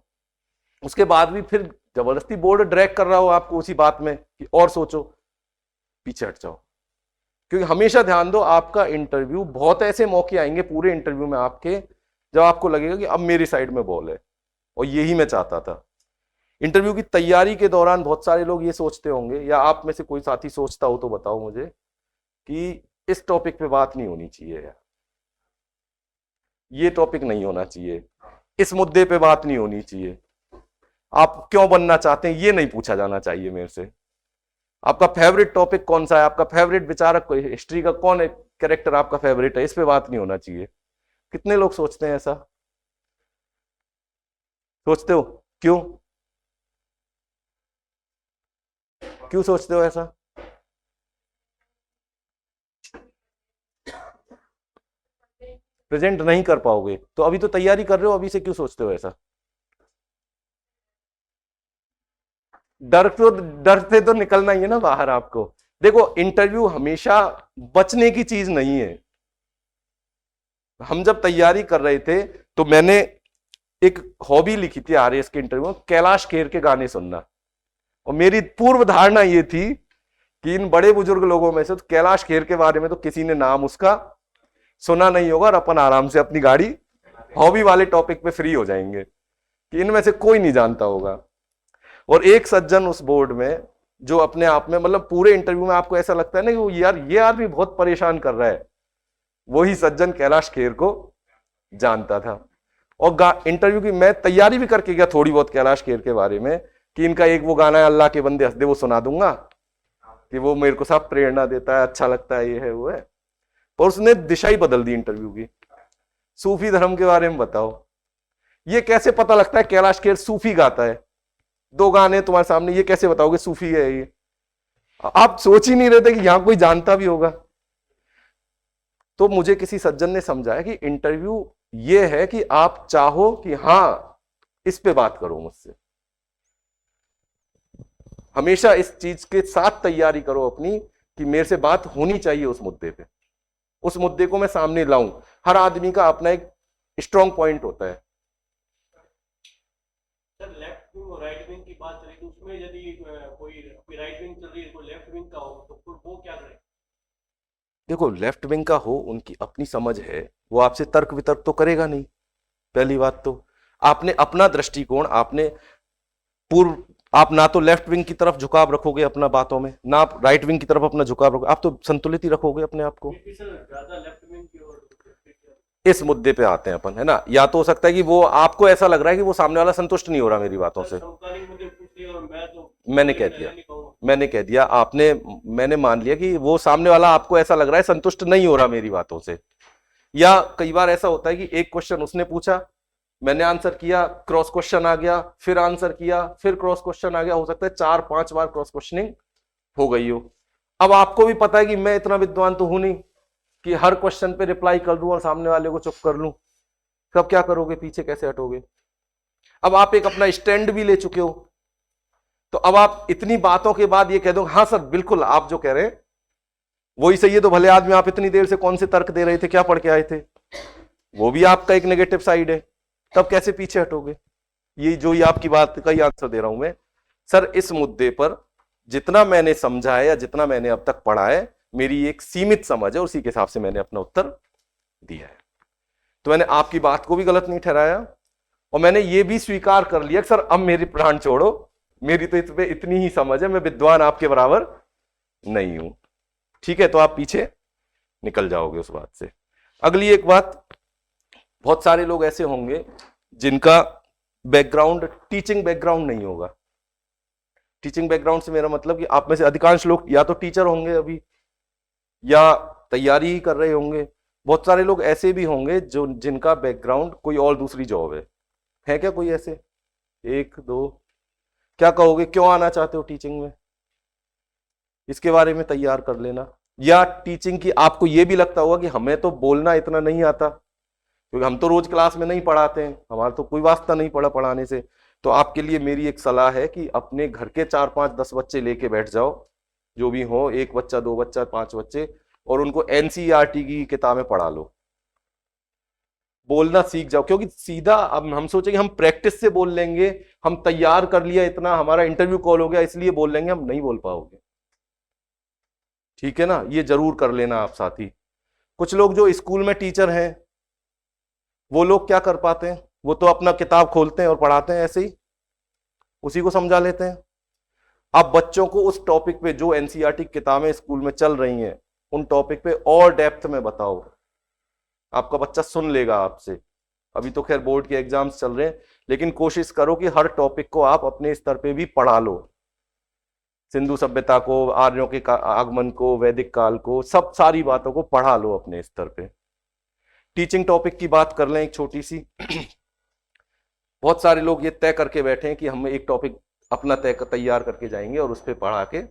उसके बाद भी फिर जबरदस्ती बोर्ड ड्रैग कर रहा हो आपको उसी बात में कि और सोचो, पीछे हट जाओ। क्योंकि हमेशा ध्यान दो, आपका इंटरव्यू, बहुत ऐसे मौके आएंगे पूरे इंटरव्यू में आपके, जब आपको लगेगा कि अब मेरी साइड में बॉल है, और यही मैं चाहता था। इंटरव्यू की तैयारी के दौरान बहुत सारे लोग ये सोचते होंगे, या आप में से कोई साथी सोचता हो तो बताओ मुझे, कि इस टॉपिक पे बात नहीं होनी चाहिए यार, ये टॉपिक नहीं होना चाहिए, इस मुद्दे पे बात नहीं होनी चाहिए, आप क्यों बनना चाहते हैं ये नहीं पूछा जाना चाहिए मेरे से, आपका फेवरेट टॉपिक कौन सा है, आपका फेवरेट विचारक कोई, हिस्ट्री का कौन है कैरेक्टर आपका फेवरेट है, इस पे बात नहीं होना चाहिए। कितने लोग सोचते हैं ऐसा? सोचते हो? क्यों क्यों सोचते हो ऐसा? प्रेजेंट नहीं कर पाओगे, तो अभी तो तैयारी कर रहे हो, अभी से क्यों सोचते हो ऐसा? डर से तो निकलना ही है ना बाहर आपको। देखो, इंटरव्यू हमेशा बचने की चीज नहीं है। हम जब तैयारी कर रहे थे तो मैंने एक हॉबी लिखी थी आरएएस के इंटरव्यू में, कैलाश खेर के गाने सुनना, और मेरी पूर्व धारणा ये थी कि इन बड़े बुजुर्ग लोगों में से तो कैलाश खेर के बारे में तो किसी ने नाम उसका सुना नहीं होगा, और अपन आराम से अपनी गाड़ी हॉबी वाले टॉपिक पे फ्री हो जाएंगे कि इनमें से कोई नहीं जानता होगा। और एक सज्जन उस बोर्ड में, जो अपने आप में, मतलब पूरे इंटरव्यू में आपको ऐसा लगता है ना कि वो यार ये आदमी बहुत परेशान कर रहा है, वही सज्जन कैलाश खेर को जानता था। और इंटरव्यू की मैं तैयारी भी करके गया थोड़ी बहुत कैलाश खेर के बारे में, कि इनका एक वो गाना है अल्लाह के बंदे हंस दे, वो सुना दूंगा, कि वो मेरे को सब प्रेरणा देता है, अच्छा लगता है, ये है वो है। पर उसने दिशा ही बदल दी इंटरव्यू की। सूफी धर्म के बारे में बताओ, ये कैसे पता लगता है कैलाश खेर सूफी गाता है? दो गाने तुम्हारे सामने, ये कैसे बताओगे सूफी है ये? आप सोच ही नहीं रहे थे कि यहां कोई जानता भी होगा। तो मुझे किसी सज्जन ने समझाया कि इंटरव्यू ये है कि आप चाहो कि हां इस पे बात करो मुझसे, हमेशा इस चीज के साथ तैयारी करो अपनी, कि मेरे से बात होनी चाहिए उस मुद्दे पे, उस मुद्दे को मैं सामने लाऊं। हर आदमी का अपना एक स्ट्रॉन्ग पॉइंट होता है। सर, लेफ्ट विंग और राइट विंग की बात करें तो उसमें यदि कोई राइट विंग चल रही है, कोई लेफ्ट विंग का हो, तो फिर वो क्या करे? देखो, लेफ्ट विंग का हो, उनकी अपनी समझ है, वो आपसे तर्क वितर्क तो करेगा नहीं। पहली बात तो आपने अपना दृष्टिकोण, आप ना तो लेफ्ट विंग की तरफ झुकाव रखोगे अपना बातों में, ना आप राइट विंग की तरफ अपना झुकाव रखोगे, आप तो संतुलित ही रखोगे अपने आप को। फिर सर ज्यादा लेफ्ट विंग की ओर इस मुद्दे पे आते हैं अपन, है ना। या तो हो सकता है कि वो आपको ऐसा लग रहा है कि वो सामने वाला संतुष्ट नहीं हो रहा मेरी बातों से, समकालीन मुद्दे पूछ लिया और मैं तो मैंने कह दिया मैंने मान लिया कि वो सामने वाला आपको ऐसा लग रहा है संतुष्ट नहीं हो रहा मेरी बातों से। या कई बार ऐसा होता है कि एक क्वेश्चन उसने पूछा, मैंने आंसर किया, क्रॉस क्वेश्चन आ गया, फिर आंसर किया, फिर क्रॉस क्वेश्चन आ गया, हो सकता है 4-5 बार क्रॉस क्वेश्चनिंग हो गई हो। अब आपको भी पता है कि मैं इतना विद्वान तो हूं नहीं कि हर क्वेश्चन पे रिप्लाई कर दूं और सामने वाले को चुप कर लूं। तब क्या करोगे? पीछे कैसे हटोगे? अब आप एक अपना स्टैंड भी ले चुके हो, तो अब आप इतनी बातों के बाद ये कह दो हाँ सर बिल्कुल आप जो कह रहे हैं वही सही है, तो भले आदमी आप इतनी देर से कौन से तर्क दे रहे थे, क्या पढ़ के आए थे, वो भी आपका एक नेगेटिव साइड है। तब कैसे पीछे हटोगे? ये आपकी बात का ही आंसर दे रहा हूं मैं। सर, इस मुद्दे पर जितना मैंने समझा है या जितना मैंने अब तक पढ़ा है, मेरी एक सीमित समझ है, उसी के हिसाब से मैंने अपना उत्तर दिया है। तो मैंने आपकी बात को भी गलत नहीं ठहराया, और मैंने ये भी स्वीकार कर लिया कि सर अब मेरी प्राण छोड़ो, मेरी तो इसमें इतनी ही समझ है, मैं विद्वान आपके बराबर नहीं हूं। ठीक है, तो आप पीछे निकल जाओगे उस बात से। अगली एक बात, बहुत सारे लोग ऐसे होंगे जिनका बैकग्राउंड टीचिंग बैकग्राउंड नहीं होगा। टीचिंग बैकग्राउंड से मेरा मतलब कि आप में से अधिकांश लोग या तो टीचर होंगे अभी, या तैयारी ही कर रहे होंगे। बहुत सारे लोग ऐसे भी होंगे जिनका बैकग्राउंड कोई और दूसरी जॉब है क्या कोई ऐसे? 1-2? क्या कहोगे, क्यों आना चाहते हो टीचिंग में? इसके बारे में तैयार कर लेना, या टीचिंग की आपको ये भी लगता होगा कि हमें तो बोलना इतना नहीं आता, क्योंकि हम तो रोज क्लास में नहीं पढ़ाते हैं, हमारा तो कोई वास्ता नहीं पड़ा पढ़ाने से। तो आपके लिए मेरी एक सलाह है कि अपने घर के 4 5 10 बच्चे लेके बैठ जाओ, जो भी हो, 1 बच्चा 2 बच्चा 5 बच्चे, और उनको एनसीईआरटी की किताबें पढ़ा लो, बोलना सीख जाओ। क्योंकि सीधा अब हम सोचेंगे हम प्रैक्टिस से बोल लेंगे, हम तैयार कर लिया, इतना हमारा इंटरव्यू कॉल हो गया इसलिए बोल लेंगे, हम नहीं बोल पाओगे। ठीक है ना, ये जरूर कर लेना आप साथी। कुछ लोग जो स्कूल में टीचर हैं वो लोग क्या कर पाते हैं, वो तो अपना किताब खोलते हैं और पढ़ाते हैं ऐसे ही, उसी को समझा लेते हैं। आप बच्चों को उस टॉपिक पे जो एनसीईआरटी किताबें स्कूल में चल रही हैं उन टॉपिक पे और डेप्थ में बताओ, आपका बच्चा सुन लेगा आपसे। अभी तो खैर बोर्ड के एग्जाम्स चल रहे हैं, लेकिन कोशिश करो कि हर टॉपिक को आप अपने स्तर पे भी पढ़ा लो, सिंधु सभ्यता को, आर्यों के आगमन को, वैदिक काल को, सब सारी बातों को पढ़ा लो अपने स्तर पे। टीचिंग टॉपिक की बात कर लें एक छोटी सी। बहुत सारे लोग ये तय करके बैठे हैं कि हम एक टॉपिक अपना तैयार करके जाएंगे और उस पर पढ़ा के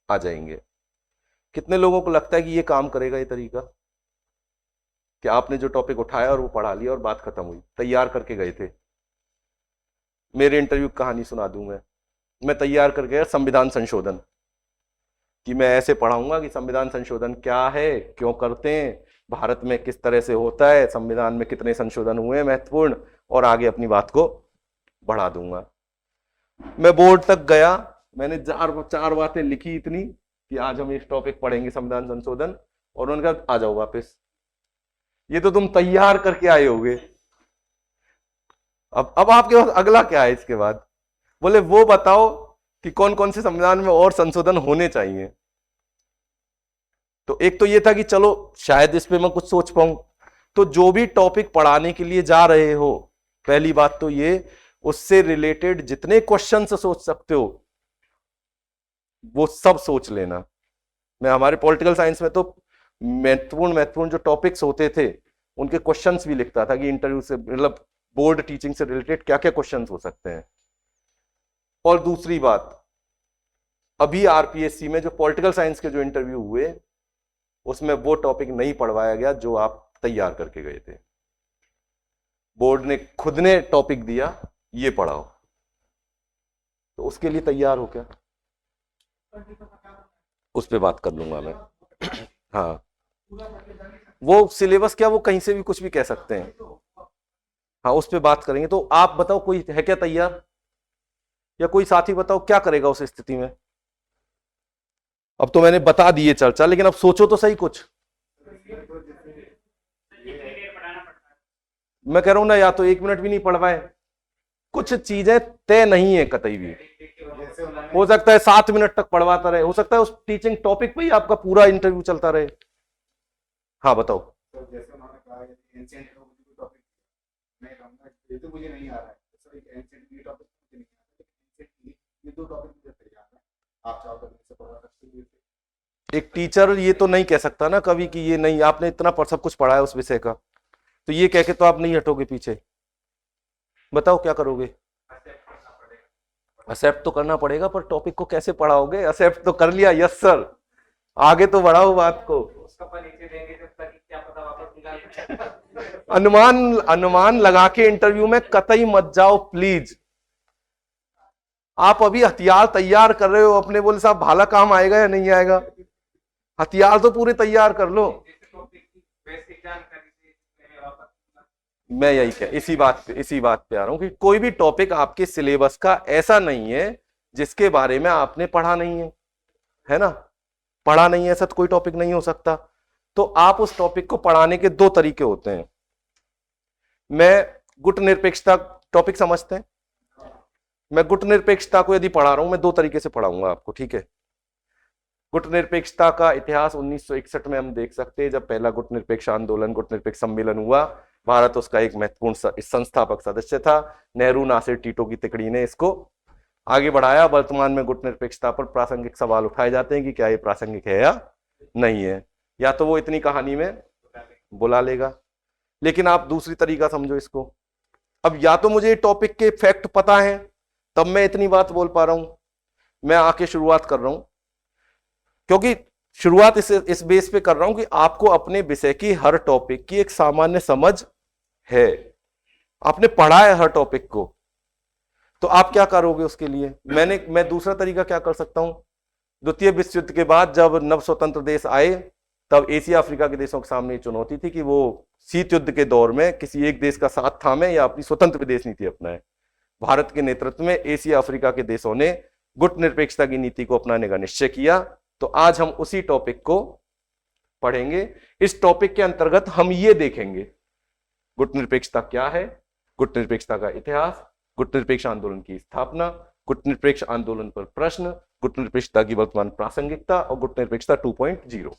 आ जाएंगे। कितने लोगों को लगता है कि ये काम करेगा ये तरीका, कि आपने जो टॉपिक उठाया और वो पढ़ा लिया और बात खत्म हुई, तैयार करके गए थे। मेरे इंटरव्यू की कहानी सुना दूं मैं तैयार कर गया संविधान संशोधन, कि मैं ऐसे पढ़ाऊंगा कि संविधान संशोधन क्या है, क्यों करते हैं, भारत में किस तरह से होता है, संविधान में कितने संशोधन हुए महत्वपूर्ण, और आगे अपनी बात को बढ़ा दूंगा। मैं बोर्ड तक गया, मैंने 4 बातें लिखी इतनी कि आज हम इस टॉपिक पढ़ेंगे संविधान संशोधन, और उन्होंने कहा आ जाओ वापस, ये तो तुम तैयार करके आए होगे, अब आपके पास अगला क्या है इसके बाद। बोले वो बताओ कि कौन कौन से संविधान में और संशोधन होने चाहिए। तो एक तो ये था कि चलो शायद इस पे मैं कुछ सोच पाऊं। तो जो भी टॉपिक पढ़ाने के लिए जा रहे हो, पहली बात तो ये, उससे रिलेटेड जितने क्वेश्चन सोच सकते हो वो सब सोच लेना। मैं हमारे पॉलिटिकल साइंस में तो महत्वपूर्ण जो टॉपिक्स होते थे उनके क्वेश्चंस भी लिखता था कि इंटरव्यू से, मतलब बोर्ड टीचिंग से रिलेटेड क्या क्या क्वेश्चंस हो सकते हैं। और दूसरी बात, अभी आरपीएससी में जो पॉलिटिकल साइंस के जो इंटरव्यू हुए उसमें वो टॉपिक नहीं पढ़वाया गया जो आप तैयार करके गए थे। बोर्ड ने खुद ने टॉपिक दिया, ये पढ़ाओ, तो उसके लिए तैयार हो क्या, उस पर बात कर लूंगा मैं। हाँ, वो सिलेबस क्या, वो कहीं से भी कुछ भी कह सकते हैं। हाँ, उस पर बात करेंगे। तो आप बताओ कोई है क्या तैयार, या कोई साथी बताओ क्या करेगा उस स्थिति में। अब तो मैंने बता दिए चर्चा, लेकिन अब सोचो तो सही कुछ। मैं कह रहा हूं ना, या तो 1 मिनट भी नहीं पढ़वाए, कुछ चीजें तय नहीं है कतई भी। हो सकता है 7 मिनट तक पढ़वाता रहे, हो सकता है उस टीचिंग टॉपिक पे ही आपका पूरा इंटरव्यू चलता रहे। हाँ बताओ। जैसे उन्होंने कहा एंशिएंट टॉपिक, मैं कहूंगा ये तो मुझे नहीं आ रहा है, सर एक एंशिएंट टॉपिक मुझे नहीं आ रहा है, ये 2 टॉपिक मुझे तैयार है, आप चाहो तो मुझसे पढ़वा सकते हो। एक टीचर ये तो नहीं कह सकता ना कभी कि ये नहीं, आपने इतना सब कुछ पढ़ा है उस विषय का, तो ये कह के तो आप नहीं हटोगे पीछे। बताओ क्या करोगे। एक्सेप्ट तो करना पड़ेगा, पर टॉपिक को कैसे पढ़ाओगे। एक्सेप्ट तो कर लिया, यस सर, आगे तो बढ़ाओ बात को। अनुमान लगा के इंटरव्यू में कतई मत जाओ प्लीज। आप अभी हथियार तैयार कर रहे हो अपने, बोले साहब भाला काम आएगा या नहीं आएगा, हथियार तो पूरे तैयार कर लो। मैं यही कह इसी बात पे आ रहा हूं कि कोई भी टॉपिक आपके सिलेबस का ऐसा नहीं है जिसके बारे में आपने पढ़ा नहीं है ना, पढ़ा नहीं है ऐसा तो कोई टॉपिक नहीं हो सकता। तो आप उस टॉपिक को पढ़ाने के 2 तरीके होते हैं। मैं गुट निरपेक्षता टॉपिक समझते हैं, मैं गुट निरपेक्षता को यदि पढ़ा रहा हूं, मैं 2 तरीके से पढ़ाऊंगा आपको, ठीक है। गुट निरपेक्षता का इतिहास 1961 में हम देख सकते हैं, जब पहला गुट निरपेक्ष आंदोलन, गुट निरपेक्ष सम्मेलन हुआ। भारत उसका एक महत्वपूर्ण संस्थापक सदस्य था। नेहरू, नासिर, टीटो की तिकड़ी ने इसको आगे बढ़ाया। वर्तमान में गुट निरपेक्षता पर प्रासंगिक सवाल उठाए जाते हैं कि क्या ये प्रासंगिक है या नहीं है, या तो वो इतनी कहानी में बुला लेगा। लेकिन आप दूसरी तरीका समझो इसको। अब या तो मुझे टॉपिक के फैक्ट पता है तब मैं इतनी बात बोल पा रहा हूं, मैं आके शुरुआत कर रहा हूं, क्योंकि शुरुआत इस बेस पे कर रहा हूं कि आपको अपने विषय की हर टॉपिक की एक सामान्य समझ है, आपने पढ़ा है हर टॉपिक को, तो आप क्या करोगे उसके लिए। मैं दूसरा तरीका क्या कर सकता हूं, द्वितीय विश्व युद्ध के बाद जब नव स्वतंत्र देश आए तब एशिया अफ्रीका के देशों के सामने ये चुनौती थी कि वो शीत युद्ध के दौर में किसी एक देश का साथ थामे या अपनी स्वतंत्र विदेश नीति अपनाए। भारत के नेतृत्व में एशिया अफ्रीका के देशों ने गुट निरपेक्षता की नीति को अपनाने का निश्चय किया। तो आज हम उसी टॉपिक को पढ़ेंगे। इस टॉपिक के अंतर्गत हम ये देखेंगे गुट निरपेक्षता क्या है, गुट निरपेक्षता का इतिहास, गुट निरपेक्ष आंदोलन की स्थापना, गुट निरपेक्ष आंदोलन पर प्रश्न, गुट निरपेक्षता की वर्तमान प्रासंगिकता और गुट निरपेक्षता 2.0।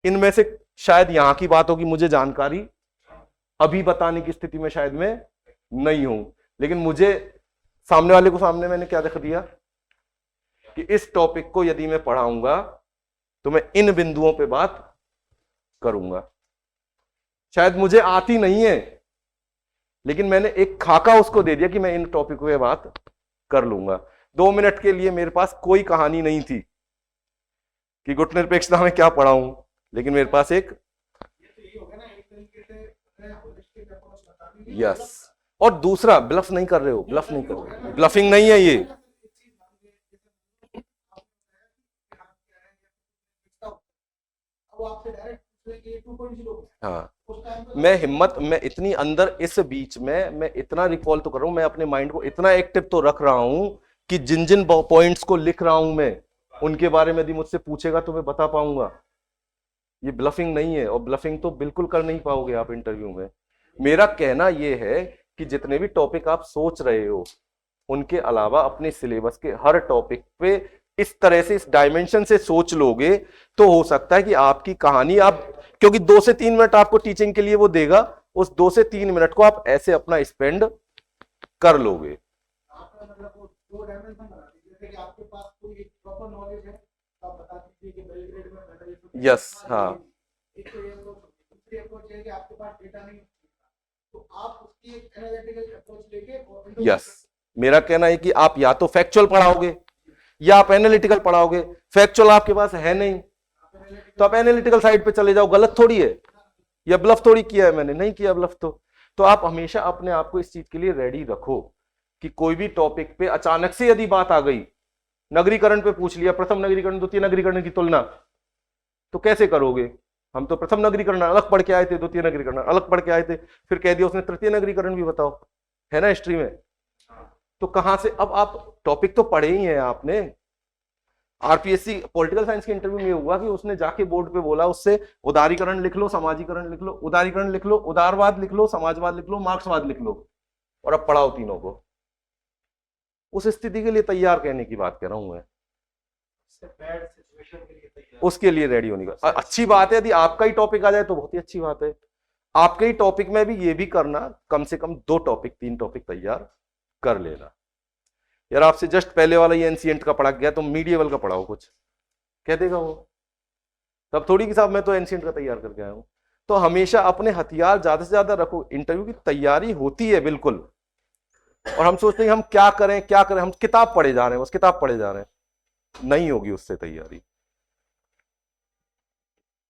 इनमें से शायद यहां की बातों की मुझे जानकारी अभी बताने की स्थिति में शायद मैं नहीं हूं, लेकिन मुझे सामने वाले को सामने मैंने क्या दिखा दिया कि इस टॉपिक को यदि मैं पढ़ाऊंगा तो मैं इन बिंदुओं पे बात करूंगा। शायद मुझे आती नहीं है, लेकिन मैंने एक खाका उसको दे दिया कि मैं इन टॉपिक पे बात कर लूंगा। 2 मिनट के लिए मेरे पास कोई कहानी नहीं थी कि गुट निरपेक्षता में क्या पढ़ाऊं, लेकिन मेरे पास एक यस। और दूसरा, ब्लफ नहीं कर रहे हो, ब्लफ नहीं कर रहे हो, ब्लफिंग नहीं है ये। हाँ, मैं इतनी अंदर इस बीच में मैं इतना रिकॉल तो कर रहा हूं, मैं अपने माइंड को इतना एक्टिव तो रख रहा हूं कि जिन जिन पॉइंट्स को लिख रहा हूं मैं उनके बारे में यदि मुझसे पूछेगा तो मैं बता पाऊंगा। ये ब्लफिंग नहीं है, और ब्लफिंग तो बिल्कुल कर नहीं पाओगे आप इंटरव्यू में। मेरा कहना यह है कि जितने भी टॉपिक आप सोच रहे हो उनके अलावा अपने सिलेबस के हर टॉपिक पे इस तरह से, इस डायमेंशन से सोच लोगे तो हो सकता है कि आपकी कहानी आप, क्योंकि 2 से 3 मिनट आपको टीचिंग के लिए वो देगा, उस 2 से 3 मिनट को आप ऐसे अपना स्पेंड कर लोगे। यस, हाँ, यस। मेरा कहना है कि आप या तो फैक्चुअल पढ़ाओगे या आप एनालिटिकल पढ़ाओगे। फैक्चुअल आपके पास है नहीं तो आप एनालिटिकल साइड पे चले जाओ। गलत थोड़ी है, या ब्लफ थोड़ी किया है मैंने, नहीं किया ब्लफ। तो आप हमेशा अपने आप को इस चीज के लिए रेडी रखो कि कोई भी टॉपिक पे अचानक से यदि बात आ गई, नगरीकरण पे पूछ लिया, प्रथम नगरीकरण द्वितीय नगरीकरण की तुलना, तो कैसे करोगे। हम तो प्रथम नगरीकरण अलग पढ़ के आए थे, द्वितीय नगरीकरण अलग पढ़ के आए थे, फिर कह दिया उसने तृतीय नगरीकरण भी बताओ, है ना हिस्ट्री में। तो कहां से, अब आप टॉपिक तो पढ़े ही हैं आपने। आरपीएससी पॉलिटिकल साइंस के इंटरव्यू में हुआ कि उसने जाके बोर्ड पे बोला उससे, उदारीकरण लिख लो, समाजीकरण लिख लो, उदारीकरण लिख लो, उदारवाद लिख लो, समाजवाद लिख लो, मार्क्सवाद लिख लो, और अब पढ़ाओ तीनों को। उस स्थिति के लिए तैयार कहने की बात कर रहा हूं मैं, उसके लिए रेडी होने का। अच्छी बात है यदि आपका ही टॉपिक आ जाए तो बहुत ही अच्छी बात है। आपके ही टॉपिक में भी ये भी करना, कम से कम 2 टॉपिक 3 टॉपिक तैयार कर लेना। यार आपसे जस्ट पहले वाला ये एंशिएंट का पढ़ा गया, तो मीडिएवल का पढ़ाओ, कुछ कह देगा वो, तब थोड़ी कि साहब मैं तो एंशिएंट का तैयार करके आया हूं। तो हमेशा अपने हथियार ज्यादा से ज्यादा रखो। इंटरव्यू की तैयारी होती है बिल्कुल, और हम सोचते हैं हम क्या करें क्या करें, हम किताब पढ़े जा रहे हैं, बस किताब पढ़े जा रहे हैं, नहीं होगी उससे तैयारी।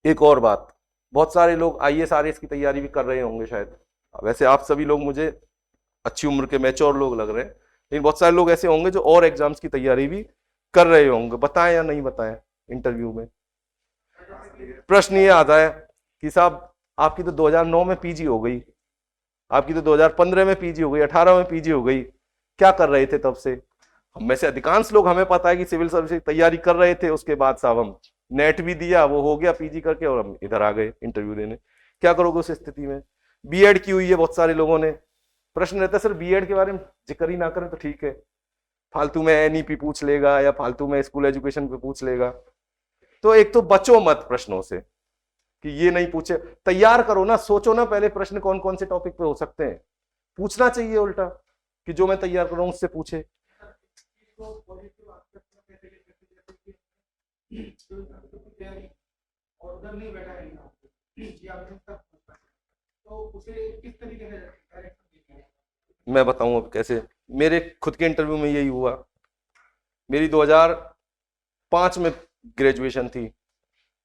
एक और बात, बहुत सारे लोग आईएएस आरएएस की तैयारी भी कर रहे होंगे शायद, वैसे आप सभी लोग मुझे अच्छी उम्र के मैच्योर लोग लग रहे हैं, लेकिन बहुत सारे लोग ऐसे होंगे जो और एग्जाम्स की तैयारी भी कर रहे होंगे। बताएं या नहीं बताएं, इंटरव्यू में प्रश्न ये आता है कि साहब आपकी तो 2009 में पीजी हो गई, आपकी तो 2015 में पीजी हो गई, 18 में पीजी हो गई, क्या कर रहे थे तब से। हम में से अधिकांश लोग, हमें पता है कि सिविल सर्विस की तैयारी कर रहे थे, उसके बाद साहब हम नेट भी दिया, वो हो गया पीजी करके, और हम इधर आ गए इंटरव्यू देने। क्या करोगे उस स्थिति में। बीएड की हुई है बहुत सारे लोगों ने, प्रश्न रहता है सर बीएड के बारे में जिक्र ही ना करें तो ठीक है, फालतू में एनईपी पूछ लेगा या फालतू में स्कूल एजुकेशन पे पूछ लेगा। तो एक तो बचो मत प्रश्नों से कि ये नहीं पूछे, तैयार करो ना, सोचो ना पहले प्रश्न कौन कौन से टॉपिक पे हो सकते हैं, पूछना चाहिए उल्टा कि जो मैं तैयार कर रहा हूं उससे पूछे। मैं बताऊं अब कैसे। मेरे खुद के इंटरव्यू में यही हुआ। मेरी 2005 में ग्रेजुएशन थी,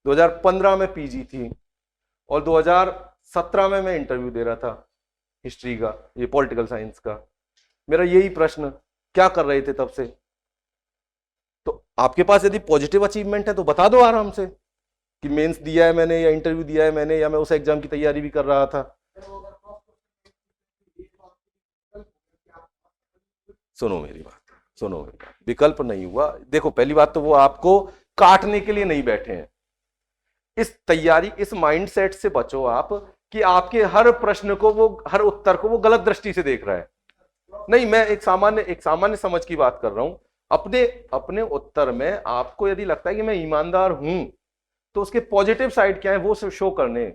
2015 में पीजी थी, और 2017 में मैं इंटरव्यू दे रहा था हिस्ट्री का, ये पॉलिटिकल साइंस का। मेरा यही प्रश्न, क्या कर रहे थे तब से? तो आपके पास यदि पॉजिटिव अचीवमेंट है तो बता दो आराम से कि मेंस दिया है मैंने, या इंटरव्यू दिया है मैंने, या मैं उस एग्जाम की तैयारी भी कर रहा था। सुनो मेरी बात, विकल्प नहीं हुआ। देखो, पहली बात तो वो आपको काटने के लिए नहीं बैठे हैं। इस तैयारी, इस माइंडसेट से बचो आप कि आपके हर प्रश्न को, वो हर उत्तर को वो गलत दृष्टि से देख रहा है। नहीं, मैं एक सामान्य समझ की बात कर रहा हूं। अपने उत्तर में आपको यदि लगता है कि मैं ईमानदार हूं, तो उसके पॉजिटिव साइड क्या है वो शो करने।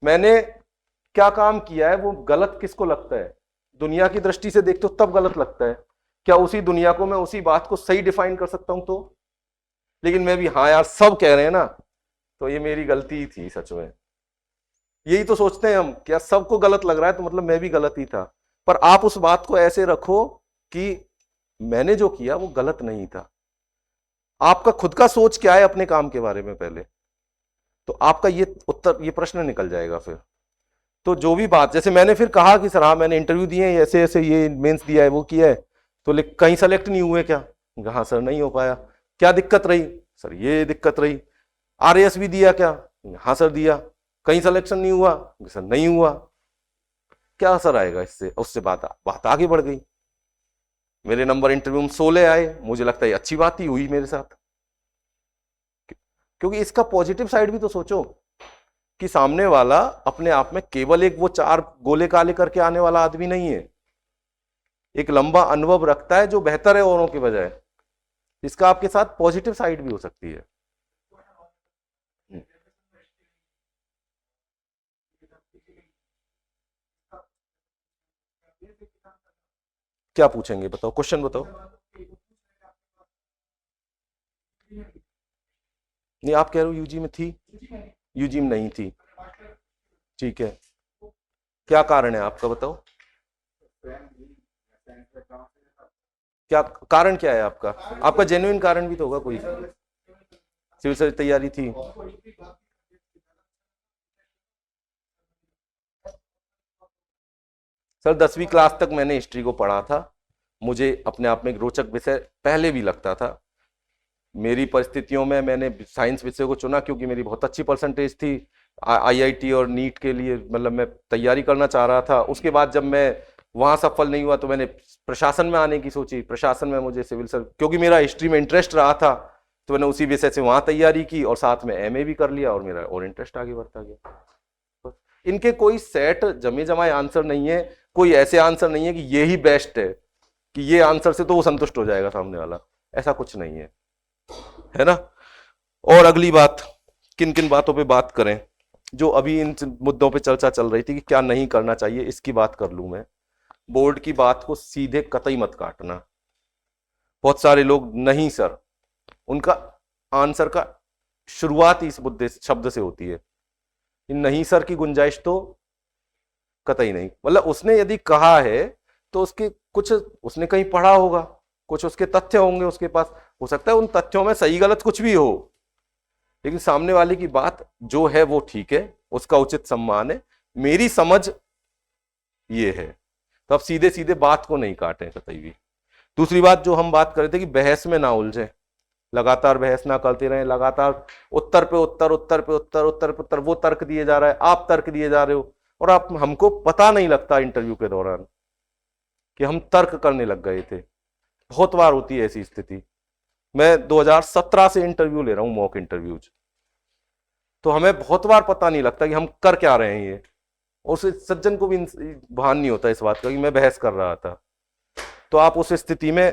मैंने क्या काम किया है वो गलत किसको लगता है? दुनिया की दृष्टि से देखते हो तब गलत लगता है। क्या उसी दुनिया को मैं उसी बात को सही डिफाइन कर सकता हूं? तो लेकिन मैं भी, हाँ यार सब कह रहे हैं ना, तो ये मेरी गलती ही थी सच में। यही तो सोचते हैं हम, क्या सबको गलत लग रहा है तो मतलब मैं भी गलत ही था। पर आप उस बात को ऐसे रखो कि मैंने जो किया वो गलत नहीं था। आपका खुद का सोच क्या है अपने काम के बारे में पहले, तो आपका ये उत्तर, ये प्रश्न निकल जाएगा फिर। तो जो भी बात, जैसे मैंने फिर कहा कि सर हाँ मैंने इंटरव्यू दिए हैं, ऐसे ऐसे ये मेंस दिया है, वो किया है, तो कहीं सेलेक्ट नहीं हुए क्या? हाँ सर नहीं हो पाया। क्या दिक्कत रही? सर ये दिक्कत रही। आरएएस भी दिया क्या? हाँ सर दिया। कहीं सिलेक्शन नहीं हुआ? सर नहीं हुआ। क्या असर आएगा इससे? उससे बात आगे बढ़ गई। मेरे नंबर इंटरव्यू में 16 आए, मुझे लगता है अच्छी बात ही हुई मेरे साथ, क्योंकि इसका पॉजिटिव साइड भी तो सोचो कि सामने वाला अपने आप में केवल एक वो 4 गोले काले करके आने वाला आदमी नहीं है, एक लंबा अनुभव रखता है जो बेहतर है औरों के बजाय। इसका आपके साथ पॉजिटिव साइड भी हो सकती है। क्या पूछेंगे बताओ, क्वेश्चन बताओ। नहीं, आप कह रहे हो यूजी में थी, यूजी में नहीं थी, ठीक है। क्या कारण है आपका बताओ, क्या कारण क्या है आपका? आपका जेन्युइन कारण भी तो होगा कोई। सिविल सर्विस तैयारी थी, सर 10वीं क्लास तक मैंने हिस्ट्री को पढ़ा था। मुझे अपने आप में एक रोचक विषय पहले भी लगता था। मेरी परिस्थितियों में मैंने साइंस विषय को चुना क्योंकि मेरी बहुत अच्छी परसेंटेज थी। आईआईटी और नीट के लिए मतलब मैं तैयारी करना चाह रहा था। उसके बाद जब मैं वहाँ सफल नहीं हुआ तो मैंने प्रशासन में आने की सोची। प्रशासन में मुझे सिविल सर्विस, क्योंकि मेरा हिस्ट्री में इंटरेस्ट रहा था, तो मैंने उसी विषय से वहाँ तैयारी की और साथ में एमए भी कर लिया और मेरा और इंटरेस्ट आगे बढ़ता गया। इनके कोई सेट जमे जमाए आंसर नहीं है, कोई ऐसे आंसर नहीं है कि यही बेस्ट है, कि ये आंसर से तो वो संतुष्ट हो जाएगा सामने वाला, ऐसा कुछ नहीं है ना। और अगली बात, किन किन बातों पे बात करें? जो अभी इन मुद्दों पे चर्चा चल रही थी कि क्या नहीं करना चाहिए, इसकी बात कर लूं मैं। बोर्ड की बात को सीधे कतई मत काटना। बहुत सारे लोग नहीं सर, उनका आंसर का शुरुआत ही इस मुद्दे शब्द से होती है। नहीं सर की गुंजाइश तो कतई नहीं। मतलब उसने यदि कहा है तो उसके कुछ, उसने कहीं पढ़ा होगा, कुछ उसके तथ्य होंगे उसके पास। हो सकता है उन तथ्यों में सही गलत कुछ भी हो, लेकिन सामने वाले की बात जो है वो ठीक है, उसका उचित सम्मान है। मेरी समझ ये है, तो अब सीधे सीधे बात को नहीं काटें कतई भी। दूसरी बात जो हम बात कर रहे थे कि बहस में ना उलझे, लगातार बहस ना करते रहें। लगातार उत्तर पे उत्तर, उत्तर पे उत्तर, उत्तर पे उत्तर, वो तर्क दिए जा रहा है, आप तर्क दिए जा रहे हो, और आप, हमको पता नहीं लगता इंटरव्यू के दौरान कि हम तर्क करने लग गए थे। बहुत बार होती है ऐसी स्थिति। मैं 2017 से इंटरव्यू ले रहा हूं, मॉक इंटरव्यूज, तो हमें बहुत बार पता नहीं लगता कि हम कर क्या रहे हैं ये, और उस सज्जन को भी भान नहीं होता इस बात का कि मैं बहस कर रहा था। तो आप उस स्थिति में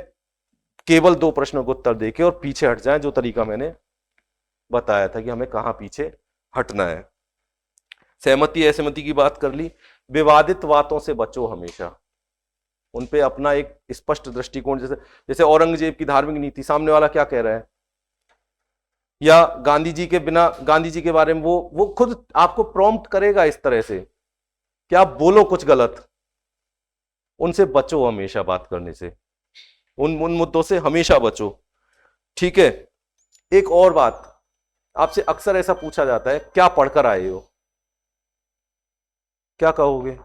केवल 2 प्रश्नों को उत्तर देके और पीछे हट जाएं, जो तरीका मैंने बताया था कि हमें कहां पीछे हटना है। सहमति असहमति की बात कर ली। विवादित बातों से बचो हमेशा, उन पे अपना एक स्पष्ट दृष्टिकोण, जैसे औरंगजेब की धार्मिक नीति, सामने वाला क्या कह रहा है, या गांधी जी के बिना, गांधी जी के बारे में वो खुद आपको प्रॉम्प्ट करेगा इस तरह से कि आप बोलो कुछ गलत। उनसे बचो हमेशा, बात करने से, उन मुद्दों से हमेशा बचो, ठीक है। एक और बात, आपसे अक्सर ऐसा पूछा जाता है, क्या पढ़कर आए हो? क्या कहोगे?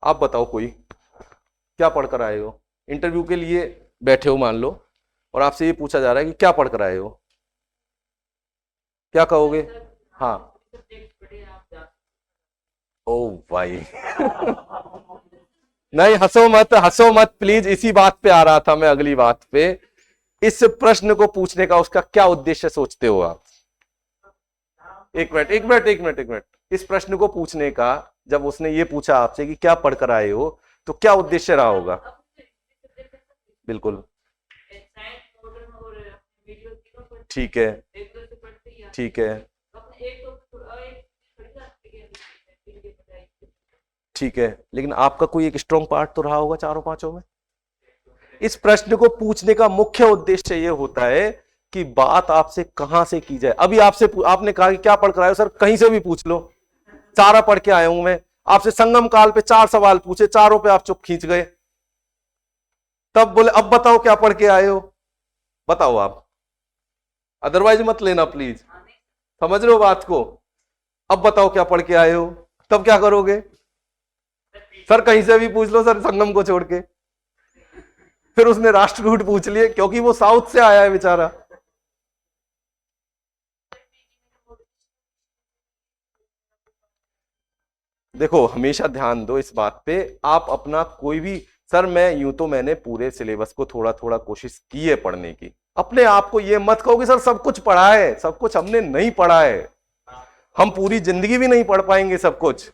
आप बताओ कोई, क्या पढ़कर आए हो? इंटरव्यू के लिए बैठे हो मान लो, और आपसे ये पूछा जा रहा है कि क्या पढ़कर आए हो, क्या कहोगे? हाँ, ओ भाई नहीं, हंसो मत, हंसो मत प्लीज, इसी बात पे आ रहा था मैं, अगली बात पे। इस प्रश्न को पूछने का उसका क्या उद्देश्य सोचते हो आप? एक मिनट, एक मिनट, एक मिनट, एक मिनट। इस प्रश्न को पूछने का, जब उसने ये पूछा आपसे कि क्या पढ़कर आए हो, तो क्या उद्देश्य रहा होगा? बिल्कुल ठीक है, ठीक है, ठीक है, लेकिन आपका कोई एक स्ट्रॉन्ग पार्ट तो रहा होगा चारों पांचों में। इस प्रश्न को पूछने का मुख्य उद्देश्य यह होता है कि बात आपसे कहां से की जाए। अभी आपने कहा कि क्या पढ़ कर आए हो? सर कहीं से भी पूछ लो, सारा पढ़ के आया हूं मैं। आपसे संगम काल पे 4 सवाल पूछे, चारों पे आप चुप खींच गए। तब बोले अब बताओ क्या पढ़ के आए हो, बताओ आप, अदरवाइज मत लेना प्लीज। समझ रहे हो बात को? अब बताओ क्या पढ़ के आए हो, तब क्या करोगे? सर कहीं से भी पूछ लो सर, संगम को छोड़ के। फिर उसने राष्ट्रकूट पूछ लिए, क्योंकि वो साउथ से आया है बेचारा। देखो हमेशा ध्यान दो इस बात पे, आप अपना कोई भी, सर मैं यूं तो मैंने पूरे सिलेबस को थोड़ा थोड़ा कोशिश की है पढ़ने की। अपने आप को ये मत कहो कि सर सब कुछ पढ़ा है, सब कुछ हमने नहीं पढ़ा है। हम पूरी जिंदगी भी नहीं पढ़ पाएंगे सब कुछ,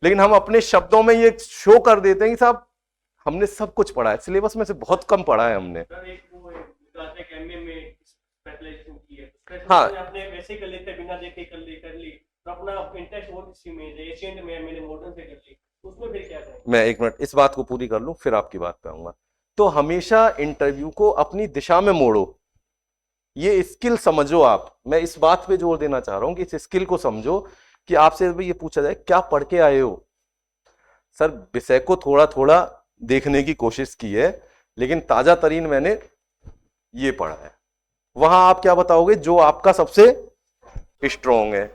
लेकिन हम अपने शब्दों में ये शो कर देते हैं कि साहब हमने सब कुछ पढ़ा है। सिलेबस में से बहुत कम पढ़ा है हमने। हाँ, आपने वैसे कर लेते बिना देखे कर ली, तो अपना इंटरेस्ट और इसी में है, एशियन में मैंने मॉडर्न से कर ली, उसमें फिर क्या करें? मैं एक मिनट इस बात को पूरी कर लूं, फिर आपकी बात पे आऊंगा। तो हमेशा इंटरव्यू को अपनी दिशा में मोड़ो, ये स्किल समझो आप। मैं इस बात पे जोर देना चाह रहा हूं कि इस स्किल को समझो कि आपसे ये पूछा जाए क्या पढ़ के आए हो, सर विषय को थोड़ा थोड़ा देखने की कोशिश की है, लेकिन ताजा तरीन मैंने ये पढ़ा है। वहां आप क्या बताओगे जो आपका सबसे स्ट्रॉन्ग है,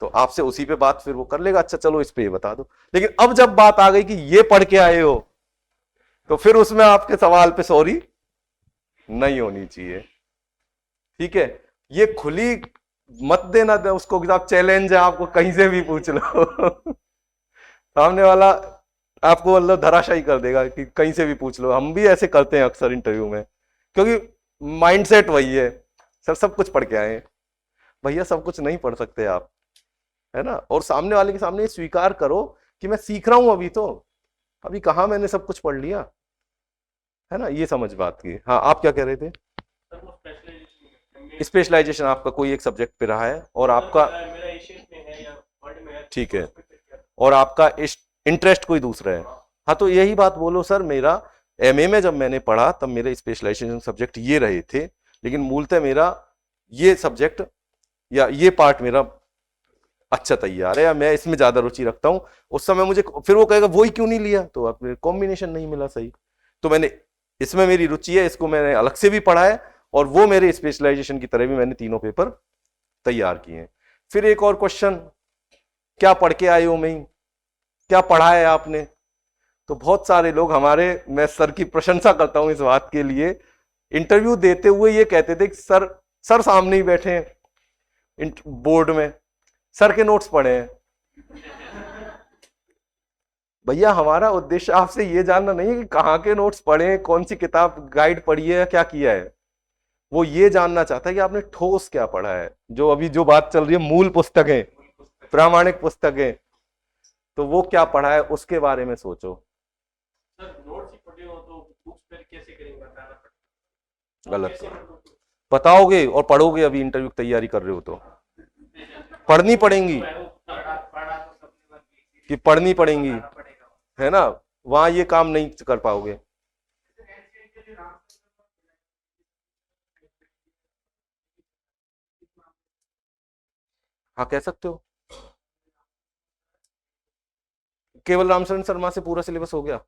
तो आपसे उसी पे बात फिर वो कर लेगा, अच्छा चलो इस पे ये बता दो। लेकिन अब जब बात आ गई कि ये पढ़ के आए हो, तो फिर उसमें आपके सवाल पे सॉरी नहीं होनी चाहिए। ठीक है, ये खुली मत देना उसको कि आप चैलेंज है, आपको कहीं से भी पूछ लो सामने वाला आपको मतलब धराशायी कर देगा कि कहीं से भी पूछ लो। हम भी ऐसे करते हैं अक्सर इंटरव्यू में, क्योंकि माइंडसेट वही है, सर सब कुछ पढ़ के आए हैं। भैया सब कुछ नहीं पढ़ सकते आप, है ना। और सामने वाले के सामने स्वीकार करो कि मैं सीख रहा हूं, अभी कहाँ मैंने सब कुछ पढ़ लिया, है ना। ये समझ बात की। हाँ आप क्या कह रहे थे? स्पेशलाइजेशन आपका कोई एक सब्जेक्ट पे रहा है और आपका, मेरा एशियन में है या वर्ल्ड में है, ठीक है, और आपका इंटरेस्ट कोई दूसरा है। हाँ तो यही बात बोलो, सर मेरा एमए में जब मैंने पढ़ा तब मेरे स्पेशलाइजेशन सब्जेक्ट ये रहे थे, लेकिन मूलतः मेरा ये सब्जेक्ट या ये पार्ट मेरा अच्छा तैयार है, या मैं इसमें ज्यादा रुचि रखता हूं। उस समय मुझे फिर वो कहेगा वही क्यों नहीं लिया, तो आप कॉम्बिनेशन नहीं मिला सही। तो मैंने इसमें मेरी रुचि है, इसको मैंने अलग से भी पढ़ा है, और वो मेरे स्पेशलाइजेशन की तरह भी मैंने तीनों पेपर तैयार किए हैं। फिर एक और क्वेश्चन, क्या पढ़ के आए हो, में क्या पढ़ा है आपने? तो बहुत सारे लोग हमारे, मैं सर की प्रशंसा करता हूं इस बात के लिए, इंटरव्यू देते हुए ये कहते थे कि सर सामने ही बैठे हैं बोर्ड में, सर के नोट्स पढ़े हैं। भैया हमारा उद्देश्य आपसे ये जानना नहीं है कि कहाँ के नोट्स पढ़े हैं, कौन सी किताब गाइड पढ़ी है या क्या किया है। वो ये जानना चाहता है कि आपने ठोस क्या पढ़ा है। जो अभी जो बात चल रही है मूल पुस्तकें, प्रामाणिक पुस्तकें, तो वो क्या पढ़ा है उसके बारे में सोचो। सर नोट्स ही पढ़े हो तो बुक्स पर कैसे करेंगे, बताना पड़ेगा। गलत बताओगे और पढ़ोगे, अभी इंटरव्यू की तैयारी कर रहे हो तो पढ़नी पड़ेंगी, कि पढ़नी पड़ेंगी, है ना। वहां ये काम नहीं कर पाओगे। हाँ कह सकते हो, केवल रामचरण शर्मा से पूरा सिलेबस हो गया।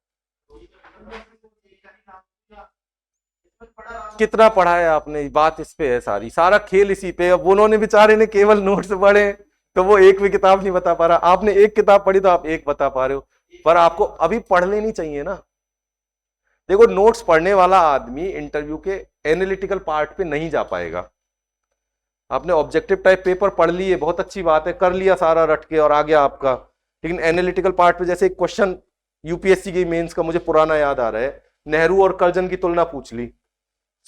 कितना पढ़ा है आपने, बात इस पे है सारी, सारा खेल इसी पे। अब उन्होंने बेचारे ने केवल नोट्स पढ़े तो वो एक भी किताब नहीं बता पा रहा, आपने एक किताब पढ़ी तो आप एक बता पा रहे हो, पर आपको अभी पढ़ लेनी चाहिए ना। देखो नोट्स पढ़ने वाला आदमी इंटरव्यू के एनालिटिकल पार्ट पे नहीं जा पाएगा। आपने ऑब्जेक्टिव टाइप पेपर पढ़ लिए, बहुत अच्छी बात है, कर लिया सारा रट के और आ गया आपका, लेकिन एनालिटिकल पार्ट पे जैसे एक क्वेश्चन यूपीएससी के मेंस का मुझे पुराना याद आ रहा है, नेहरू और कर्जन की तुलना पूछ ली,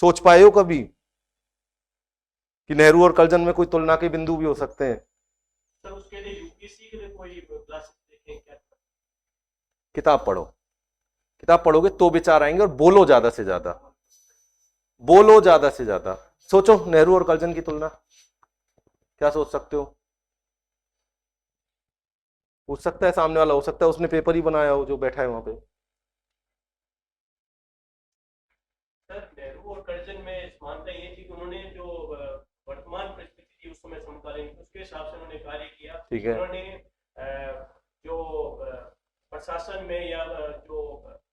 सोच पाए हो कभी कि नेहरू और कर्जन में कोई तुलना के बिंदु भी हो सकते हैं? सर उसके लिए यूपीएससी के लिए कोई क्लास देखें क्या? किताब पढ़ो, किताब पढ़ोगे तो विचार आएंगे, और बोलो ज्यादा से ज्यादा, बोलो ज्यादा से ज्यादा। सोचो नेहरू और कर्जन की तुलना, क्या सोच सकते हो? पूछ सकता है सामने वाला, हो सकता है उसने पेपर ही बनाया हो जो बैठा है वहां पे। सर नेहरू और कर्जन में समानता ये थी कि उन्होंने जो वर्तमान परिस्थिति थी उस समय समकालीन, उसके हिसाब से उन्होंने कार्य किया। ठीक है। उन्होंने जो प्रशासन में या जो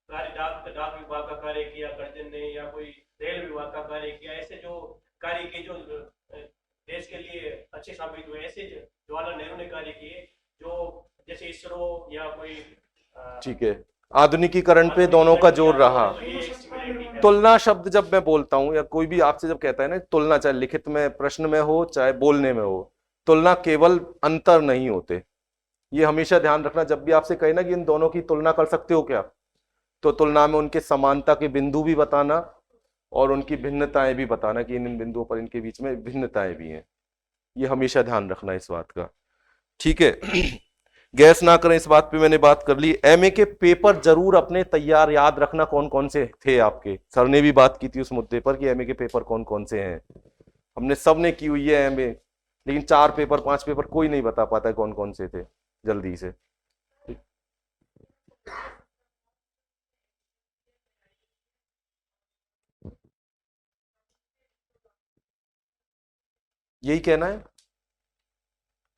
कार्य डाक विभाग का कार्य किया कर्जन ने, या कोई रेल विभाग का कार्य किया, ऐसे जो कार्य किए जो देश के लिए अच्छे साबित हुए, ऐसे जवाहरलाल नेहरू ने कार्य किए जो जैसे इसरो या कोई ठीक है, आधुनिकीकरण पे दोनों का जोर रहा। तुलना शब्द जब मैं बोलता हूं या कोई भी आपसे जब कहता है ना तुलना, चाहे लिखित में प्रश्न में हो चाहे बोलने में हो, तुलना केवल अंतर नहीं होते, ये हमेशा ध्यान रखना। जब भी आपसे कहे ना कि इन दोनों की तुलना कर सकते हो क्या, तो तुलना में उनके समानता के बिंदु भी बताना और उनकी भिन्नताएं भी बताना कि इन बिंदुओं पर इनके बीच में भिन्नताएं भी हैं, ये हमेशा ध्यान रखना इस बात का। ठीक है, गैस ना करें, इस बात पे मैंने बात कर ली। एमए के पेपर जरूर अपने तैयार याद रखना, कौन कौन से थे आपके, सर ने भी बात की थी उस मुद्दे पर कि एमए के पेपर कौन कौन से हैं। हमने सब ने की हुई है एमए, लेकिन 4 पेपर 5 पेपर कोई नहीं बता पाता है कौन कौन से थे जल्दी से। यही कहना है,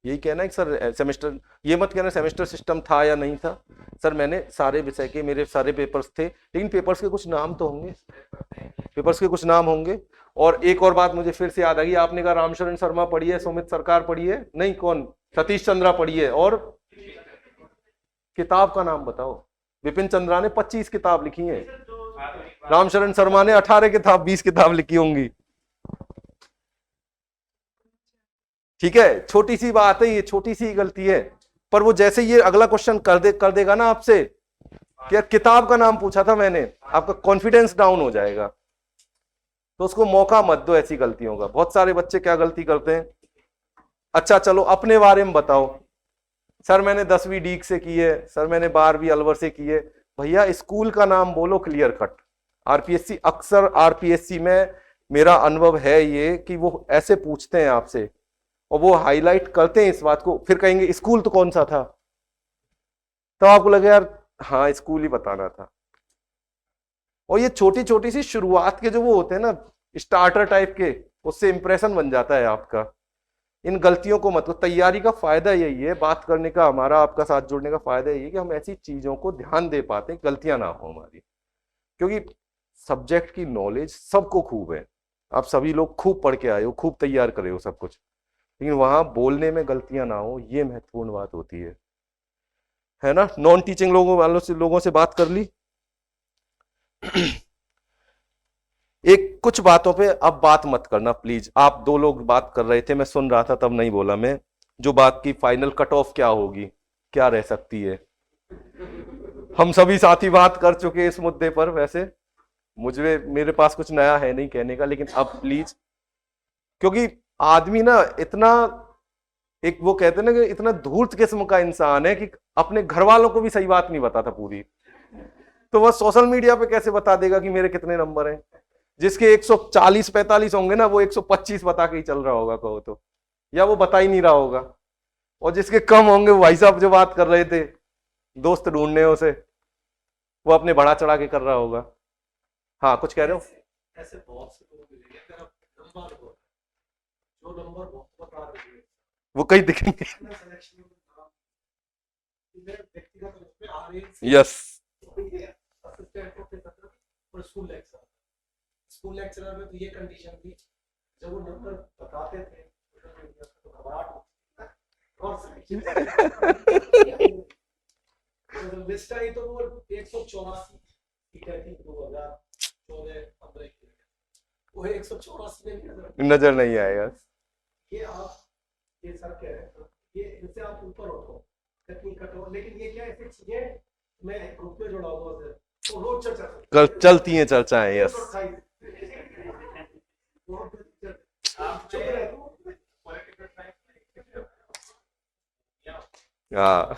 यही कहना है कि सर सेमेस्टर, ये मत कहना सेमेस्टर सिस्टम था या नहीं था। सर मैंने सारे विषय के मेरे सारे पेपर्स थे, लेकिन पेपर्स के कुछ नाम तो होंगे, पेपर्स के कुछ नाम होंगे। और एक और बात मुझे फिर से याद आ गई, आपने कहा रामशरण शर्मा पढ़ी है, सुमित सरकार पढ़ी है, नहीं कौन, सतीश चंद्रा पढ़ी है, और किताब का नाम बताओ। विपिन चंद्रा ने 25 किताब लिखी है, रामशरण शर्मा ने 18 किताब 20 किताब लिखी होंगी। ठीक है, छोटी सी बात है, ये छोटी सी गलती है, पर वो जैसे ये अगला क्वेश्चन कर देगा ना आपसे कि यार किताब का नाम पूछा था मैंने, आपका कॉन्फिडेंस डाउन हो जाएगा। तो उसको मौका मत दो ऐसी गलतियों का। बहुत सारे बच्चे क्या गलती करते हैं, अच्छा चलो अपने बारे में बताओ, सर मैंने 10वीं डीक से की है, सर मैंने 12वीं अलवर से की है। भैया स्कूल का नाम बोलो क्लियर कट। आरपीएससी, अक्सर आरपीएससी में मेरा अनुभव है ये कि वो ऐसे पूछते हैं आपसे और वो हाईलाइट करते हैं इस बात को, फिर कहेंगे स्कूल तो कौन सा था, तो आपको लगे यार हाँ स्कूल ही बताना था। और ये छोटी छोटी सी शुरुआत के जो वो होते हैं ना स्टार्टर टाइप के, उससे इंप्रेशन बन जाता है आपका। इन गलतियों को मत, तैयारी का फायदा यही है, बात करने का हमारा आपका साथ जुड़ने का फायदा यही है कि हम ऐसी चीजों को ध्यान दे पाते हैं, गलतियां ना हो हमारी। क्योंकि सब्जेक्ट की नॉलेज सबको खूब है, आप सभी लोग खूब पढ़ के आए हो, खूब तैयार करे हो सब कुछ, लेकिन वहां बोलने में गलतियां ना हो, ये महत्वपूर्ण बात होती है ना। नॉन टीचिंग लोगों से बात कर ली। एक कुछ बातों पे अब बात मत करना प्लीज। आप 2 लोग बात कर रहे थे, मैं सुन रहा था तब नहीं बोला मैं, जो बात की फाइनल कट ऑफ क्या होगी, क्या रह सकती है। हम सभी साथी बात कर चुके इस मुद्दे पर, वैसे मुझे मेरे पास कुछ नया है नहीं कहने का, लेकिन अब प्लीज, क्योंकि आदमी ना इतना, एक वो कहते हैं ना कि इतना धूर्त किस्म का इंसान है कि अपने घर वालों को भी सही बात नहीं बताता पूरी, तो वह सोशल मीडिया पे कैसे बता देगा कि मेरे कितने नंबर हैं। जिसके 140-45 होंगे ना, वो 125 बता के ही चल रहा होगा कहो तो, या वो बता ही नहीं रहा होगा। और जिसके कम होंगे, वो भाई साहब जो बात कर रहे थे दोस्त ढूंढने उसे, वो अपने बढ़ा चढ़ा के कर रहा होगा। हाँ कुछ कह रहे हो? ऐसे बहुत से लोग मिलेंगे, अगर आप नंबर हो, जो नंबर बहुत बता रहे हैं, वो कहीं दिखेंगे। यस, स्कूल लेक्चरर में तो ये कंडीशन थी, जब वो नंबर बताते थे तो घबराहट होती थी। और जब लिस्ट आई तो वो 184 सीटें थी 2014-15 की, वो 184 में नजर नहीं आएगा। ये आप, ये सर कह रहे हैं ये इनसे आप ऊपर उठो, कितनी कटो, लेकिन ये क्या ऐसी चीजें मैं ग्रुप में जुड़ा हुआ सर, तो रोज चर्चा चलती हैं चर्चाएं, यस। हाँ,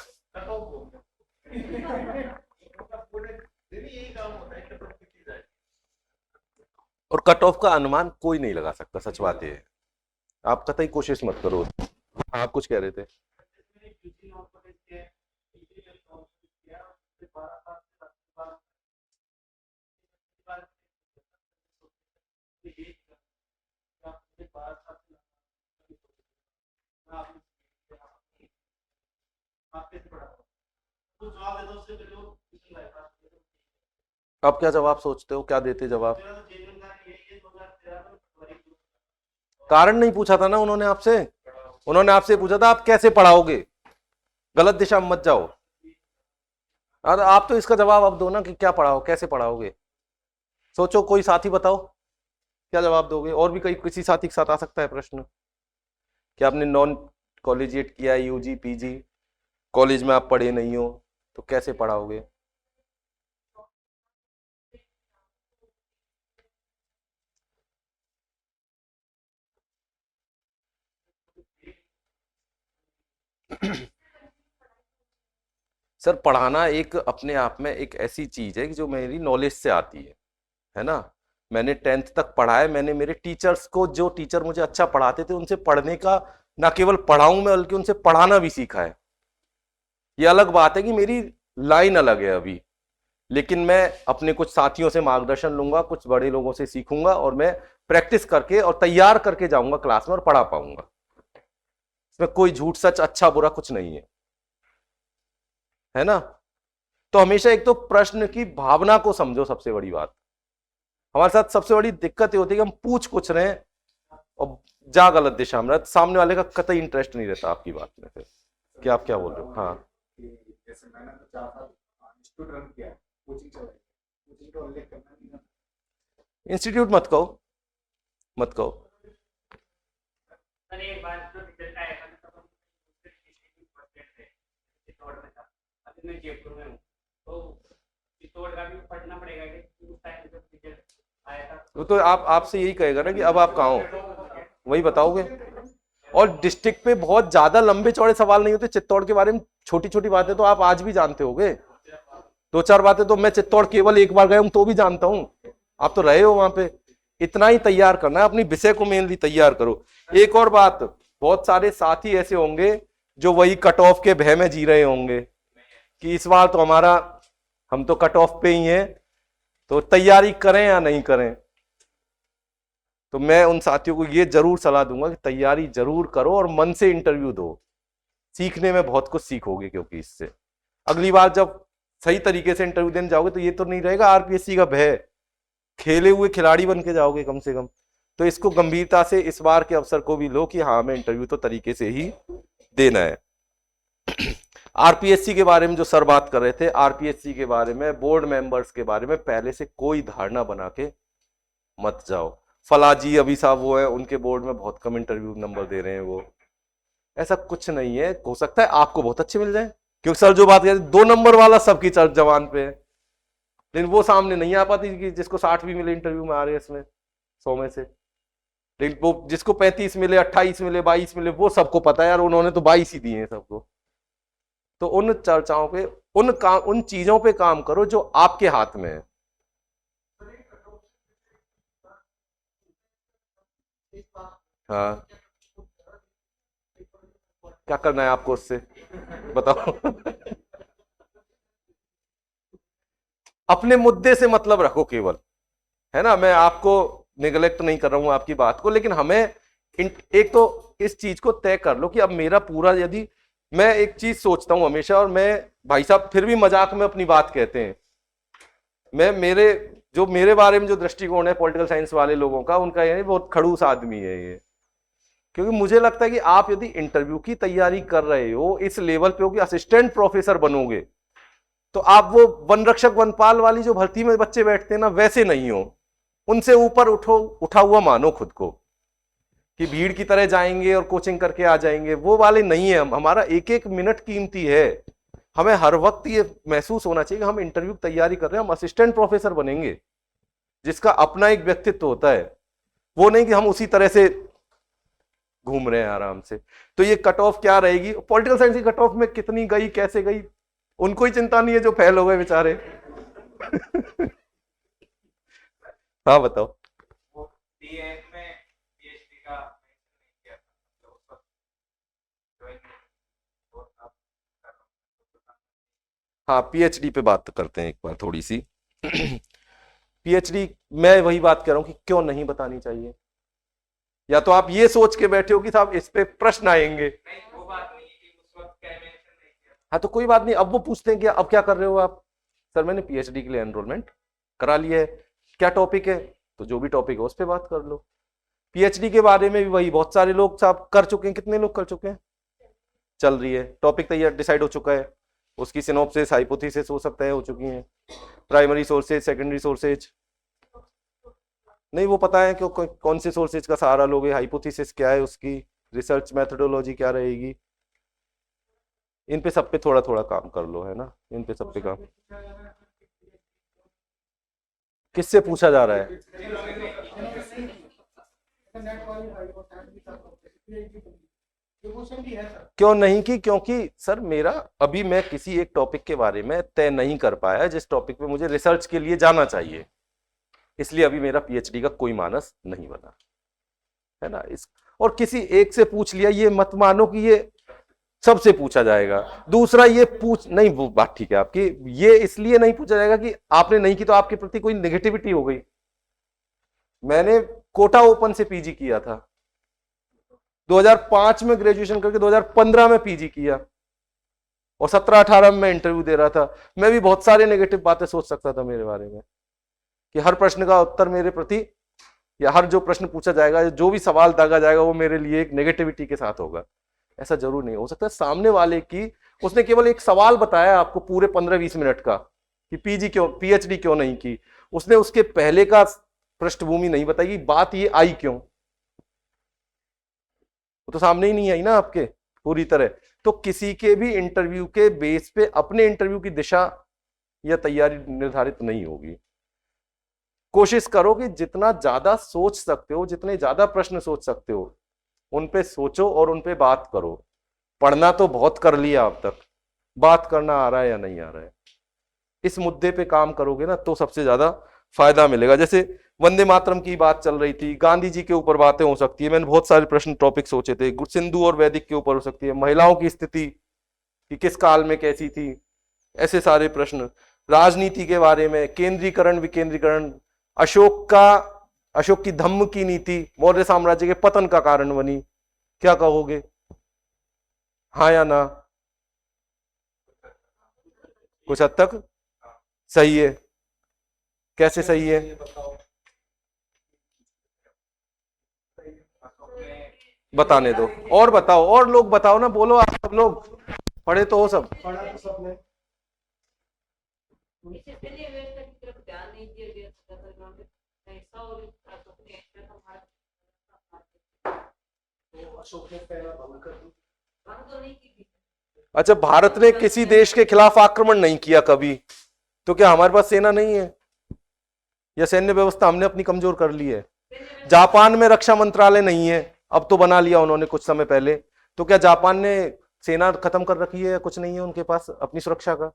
और कट ऑफ का अनुमान कोई नहीं लगा सकता, सच बात ये है। आप कतई कोशिश मत करो। आप कुछ कह रहे थे? आप क्या जवाब सोचते हो, क्या देते जवाब? कारण नहीं पूछा था ना उन्होंने आपसे, उन्होंने आपसे पूछा था आप कैसे पढ़ाओगे, गलत दिशा में मत जाओ। अरे आप तो इसका जवाब अब दो ना कि क्या पढ़ाओ, कैसे पढ़ाओगे। सोचो, कोई साथी बताओ क्या जवाब दोगे। और भी कई किसी साथी के साथ आ सकता है प्रश्न कि आपने नॉन कॉलेजिएट किया, यूजी पीजी, कॉलेज में आप पढ़े नहीं हो, तो कैसे पढ़ाओगे। सर पढ़ाना एक अपने आप में एक ऐसी चीज है कि जो मेरी नॉलेज से आती है ना। मैंने 10th तक पढ़ा है, मैंने मेरे टीचर्स को, जो टीचर मुझे अच्छा पढ़ाते थे उनसे पढ़ने का, ना केवल पढ़ाऊं मैं बल्कि उनसे पढ़ाना भी सीखा है। ये अलग बात है कि मेरी लाइन अलग है अभी, लेकिन मैं अपने कुछ साथियों से मार्गदर्शन लूंगा, कुछ बड़े लोगों से सीखूंगा और मैं प्रैक्टिस करके और तैयार करके जाऊंगा क्लास में और पढ़ा पाऊंगा। इसमें कोई झूठ सच अच्छा बुरा कुछ नहीं है ना। तो हमेशा एक तो प्रश्न की भावना को समझो, सबसे बड़ी बात। हमारे साथ सबसे बड़ी दिक्कत ये होती है कि हम पूछ कुछ रहे हैं और जा गलत दिशा में, सामने वाले का कतई इंटरेस्ट नहीं रहता आपकी बात में। फिर कि आप क्या बोल रहे हो। हाँ, जैसे मैंने तो 4 साल इंस्टीट्यूट रन किया, कोचिंग चलाई, कोचिंग का उल्लेख करना नहीं है। इंस्टीट्यूट मत कहो, मत कहो। अरे एक बार जो रिजल्ट आया था तब हम चित्तौड़ में था, अभी मैं जयपुर में हूँ, तो चित्तौड़ का भी पढ़ना पड़ेगा कि उस टाइम जब रिजल्ट आया था। तो आप आपसे यही कहेगा ना कि अब आप कहाँ हो, वही बताओगे। और डिस्ट्रिक्ट पे बहुत ज्यादा लंबे चौड़े सवाल नहीं होते चित्तौड़ के बारे में, छोटी छोटी बातें तो आप आज भी जानते होगे। 2-4 बातें तो मैं चित्तौड़ केवल एक बार गया हूं तो भी जानता हूं, आप तो रहे हो वहां पे। इतना ही तैयार करना है, अपनी विषय को मेनली तैयार करो। एक और बात, बहुत सारे साथी ऐसे होंगे जो वही कट ऑफ के भय में जी रहे होंगे कि इस बार तो हमारा, हम तो कट ऑफ पे ही हैं, तो तैयारी करें या नहीं करें। तो मैं उन साथियों को ये जरूर सलाह दूंगा कि तैयारी जरूर करो और मन से इंटरव्यू दो। सीखने में बहुत कुछ सीखोगे, क्योंकि इससे अगली बार जब सही तरीके से इंटरव्यू देने जाओगे तो ये तो नहीं रहेगा आरपीएससी का भय, खेले हुए खिलाड़ी बन के जाओगे कम से कम। तो इसको गंभीरता से इस बार के अवसर को भी लो कि हाँ, हमें इंटरव्यू तो तरीके से ही देना है। आरपीएससी के बारे में जो सर बात कर रहे थे, आरपीएससी के बारे में, बोर्ड मेंबर्स के बारे में पहले से कोई धारणा बना के मत जाओ। फलाजी अभी साहब वो है, उनके बोर्ड में बहुत कम इंटरव्यू नंबर दे रहे हैं वो, ऐसा कुछ नहीं है। हो सकता है आपको बहुत अच्छे मिल जाए, क्योंकि सर जो बात कहते 2 नंबर वाला सबकी चर्च जवान पे है, लेकिन वो सामने नहीं आ पाती कि जिसको 60 भी मिले इंटरव्यू में आ रहे हैं इसमें 100 में से। लेकिन वो जिसको 35 मिले, 28 मिले, 22 मिले, वो सबको पता है यार, उन्होंने तो 22 ही दिए हैं सबको। तो उन चर्चाओं पे, उन चीजों पे काम करो जो आपके हाथ में है। हाँ, क्या करना है आपको उससे बताओ। अपने मुद्दे से मतलब रखो केवल, है ना। मैं आपको निगलेक्ट नहीं कर रहा हूं आपकी बात को, लेकिन हमें एक तो इस चीज को तय कर लो कि अब मेरा पूरा, यदि मैं एक चीज सोचता हूं हमेशा, और मैं भाई साहब फिर भी मजाक में अपनी बात कहते हैं, मैं मेरे जो मेरे बारे में जो दृष्टिकोण है पॉलिटिकल साइंस वाले लोगों का, उनका ये बहुत खड़ूस आदमी है ये। क्योंकि मुझे लगता है कि आप यदि इंटरव्यू की तैयारी कर रहे हो, इस लेवल पे हो कि असिस्टेंट प्रोफेसर बनोगे, तो आप वो वन रक्षक वनपाल वाली जो भर्ती में बच्चे बैठते हैं ना, वैसे नहीं हो। उनसे ऊपर उठा हुआ मानो खुद को कि भीड़ की तरह जाएंगे और कोचिंग करके आ जाएंगे, वो वाले नहीं है हम। हमारा एक एक मिनट कीमती है। हमें हर वक्त ये महसूस होना चाहिए कि हम इंटरव्यू की तैयारी कर रहे हैं, हम असिस्टेंट प्रोफेसर बनेंगे, जिसका अपना एक व्यक्तित्व होता है। वो नहीं कि हम उसी तरह से घूम रहे हैं आराम से। तो ये कट ऑफ क्या रहेगी, पॉलिटिकल साइंस की कट ऑफ में कितनी गई, कैसे गई, उनको ही चिंता नहीं है जो फेल हो गए बेचारे। हाँ बताओ। हाँ, पीएचडी पे बात करते हैं एक बार थोड़ी सी। पीएचडी मैं वही बात कर रहा हूं कि क्यों नहीं बतानी चाहिए। या तो आप ये सोच के बैठे हो कि साहब इस पे प्रश्न आएंगे, वो बात नहीं कि उस वक्त क्या मेंशन नहीं किया। हाँ तो कोई बात नहीं। अब वो पूछते हैं कि अब क्या कर रहे हो आप? सर मैंने पीएचडी के लिए एनरोलमेंट करा लिया है। क्या टॉपिक है? तो जो भी टॉपिक है उस पर बात कर लो। पीएचडी के बारे में भी वही, बहुत सारे लोग साहब कर चुके हैं। कितने लोग कर चुके हैं? चल रही है, टॉपिक तैयार डिसाइड हो चुका है, उसकी सिनॉप्सिस हाइपोथेसिस वो सब तय हो चुकी हैं। प्राइमरी सोर्सेज, सेकेंडरी सोर्सेज नहीं वो पता है कि कौन से सोर्सेज का सहारा लोगे, हाइपोथेसिस क्या है उसकी, रिसर्च मेथोडोलॉजी क्या रहेगी। इन पे सब पे थोड़ा थोड़ा काम कर लो, है ना। इन पे सब पे काम किससे पूछा जा रहा है? क्यों नहीं की? क्योंकि सर मेरा अभी मैं किसी एक टॉपिक के बारे में तय नहीं कर पाया जिस टॉपिक पे मुझे रिसर्च के लिए जाना चाहिए, इसलिए अभी मेरा पीएचडी का कोई मानस नहीं बना, है ना। इस और किसी एक से पूछ लिया, ये मत मानो कि ये सबसे पूछा जाएगा। दूसरा ये पूछ नहीं, वो बात ठीक है आपकी, ये इसलिए नहीं पूछा जाएगा कि आपने नहीं की तो आपके प्रति कोई नेगेटिविटी हो गई। मैंने कोटा ओपन से पीजी किया था, 2005 में ग्रेजुएशन करके 2015 में पीजी किया और 17-18 में इंटरव्यू दे रहा था। मैं भी बहुत सारे नेगेटिव बातें सोच सकता था मेरे बारे में कि हर प्रश्न का उत्तर मेरे प्रति, या हर जो प्रश्न पूछा जाएगा, जो भी सवाल दागा जाएगा वो मेरे लिए एक नेगेटिविटी के साथ होगा। ऐसा जरूर नहीं हो सकता। सामने वाले की, उसने केवल एक सवाल बताया आपको पूरे 15-20 मिनट का कि पीएचडी क्यों नहीं की, उसने उसके पहले का पृष्ठभूमि नहीं बताई, बात ये आई क्यों, वो तो सामने ही नहीं आई ना आपके पूरी तरह। तो किसी के भी इंटरव्यू के बेस पे अपने इंटरव्यू की दिशा या तैयारी निर्धारित नहीं होगी। कोशिश करो कि जितना ज्यादा सोच सकते हो, जितने ज्यादा प्रश्न सोच सकते हो, उन पे सोचो और उन पे बात करो। पढ़ना तो बहुत कर लिया अब तक, बात करना आ रहा है या नहीं आ रहा है, इस मुद्दे पे काम करोगे ना तो सबसे ज्यादा फायदा मिलेगा। जैसे वंदे मातरम की बात चल रही थी, गांधी जी के ऊपर बातें हो सकती है, मैंने बहुत सारे प्रश्न टॉपिक सोचे थे, सिंधु और वैदिक के ऊपर हो सकती है, महिलाओं की स्थिति कि किस काल में कैसी थी, ऐसे सारे प्रश्न, राजनीति के बारे में, केंद्रीकरण विकेंद्रीकरण, अशोक की धम्म की नीति मौर्य साम्राज्य के पतन का कारण बनी, क्या कहोगे, हाँ या ना? कुछ हद तक सही है। कैसे सही है? बताने दो और बताओ, और लोग बताओ ना, बोलो आप सब लोग पढ़े तो हो सब। पढ़ा तो सबने। इससे पहले व्यवस्था की तरफ ध्यान नहीं दिया गया था, ऐसा और तो अशोक ने पहला भंग कर दिया। भंग तो नहीं की। अच्छा, भारत ने किसी देश के खिलाफ आक्रमण नहीं किया कभी, तो क्या हमारे पास सेना नहीं है या सैन्य व्यवस्था हमने अपनी कमजोर कर ली है? जापान में रक्षा मंत्रालय नहीं है, अब तो बना लिया उन्होंने कुछ समय पहले, तो क्या जापान ने सेना खत्म कर रखी है या कुछ नहीं है उनके पास अपनी सुरक्षा का?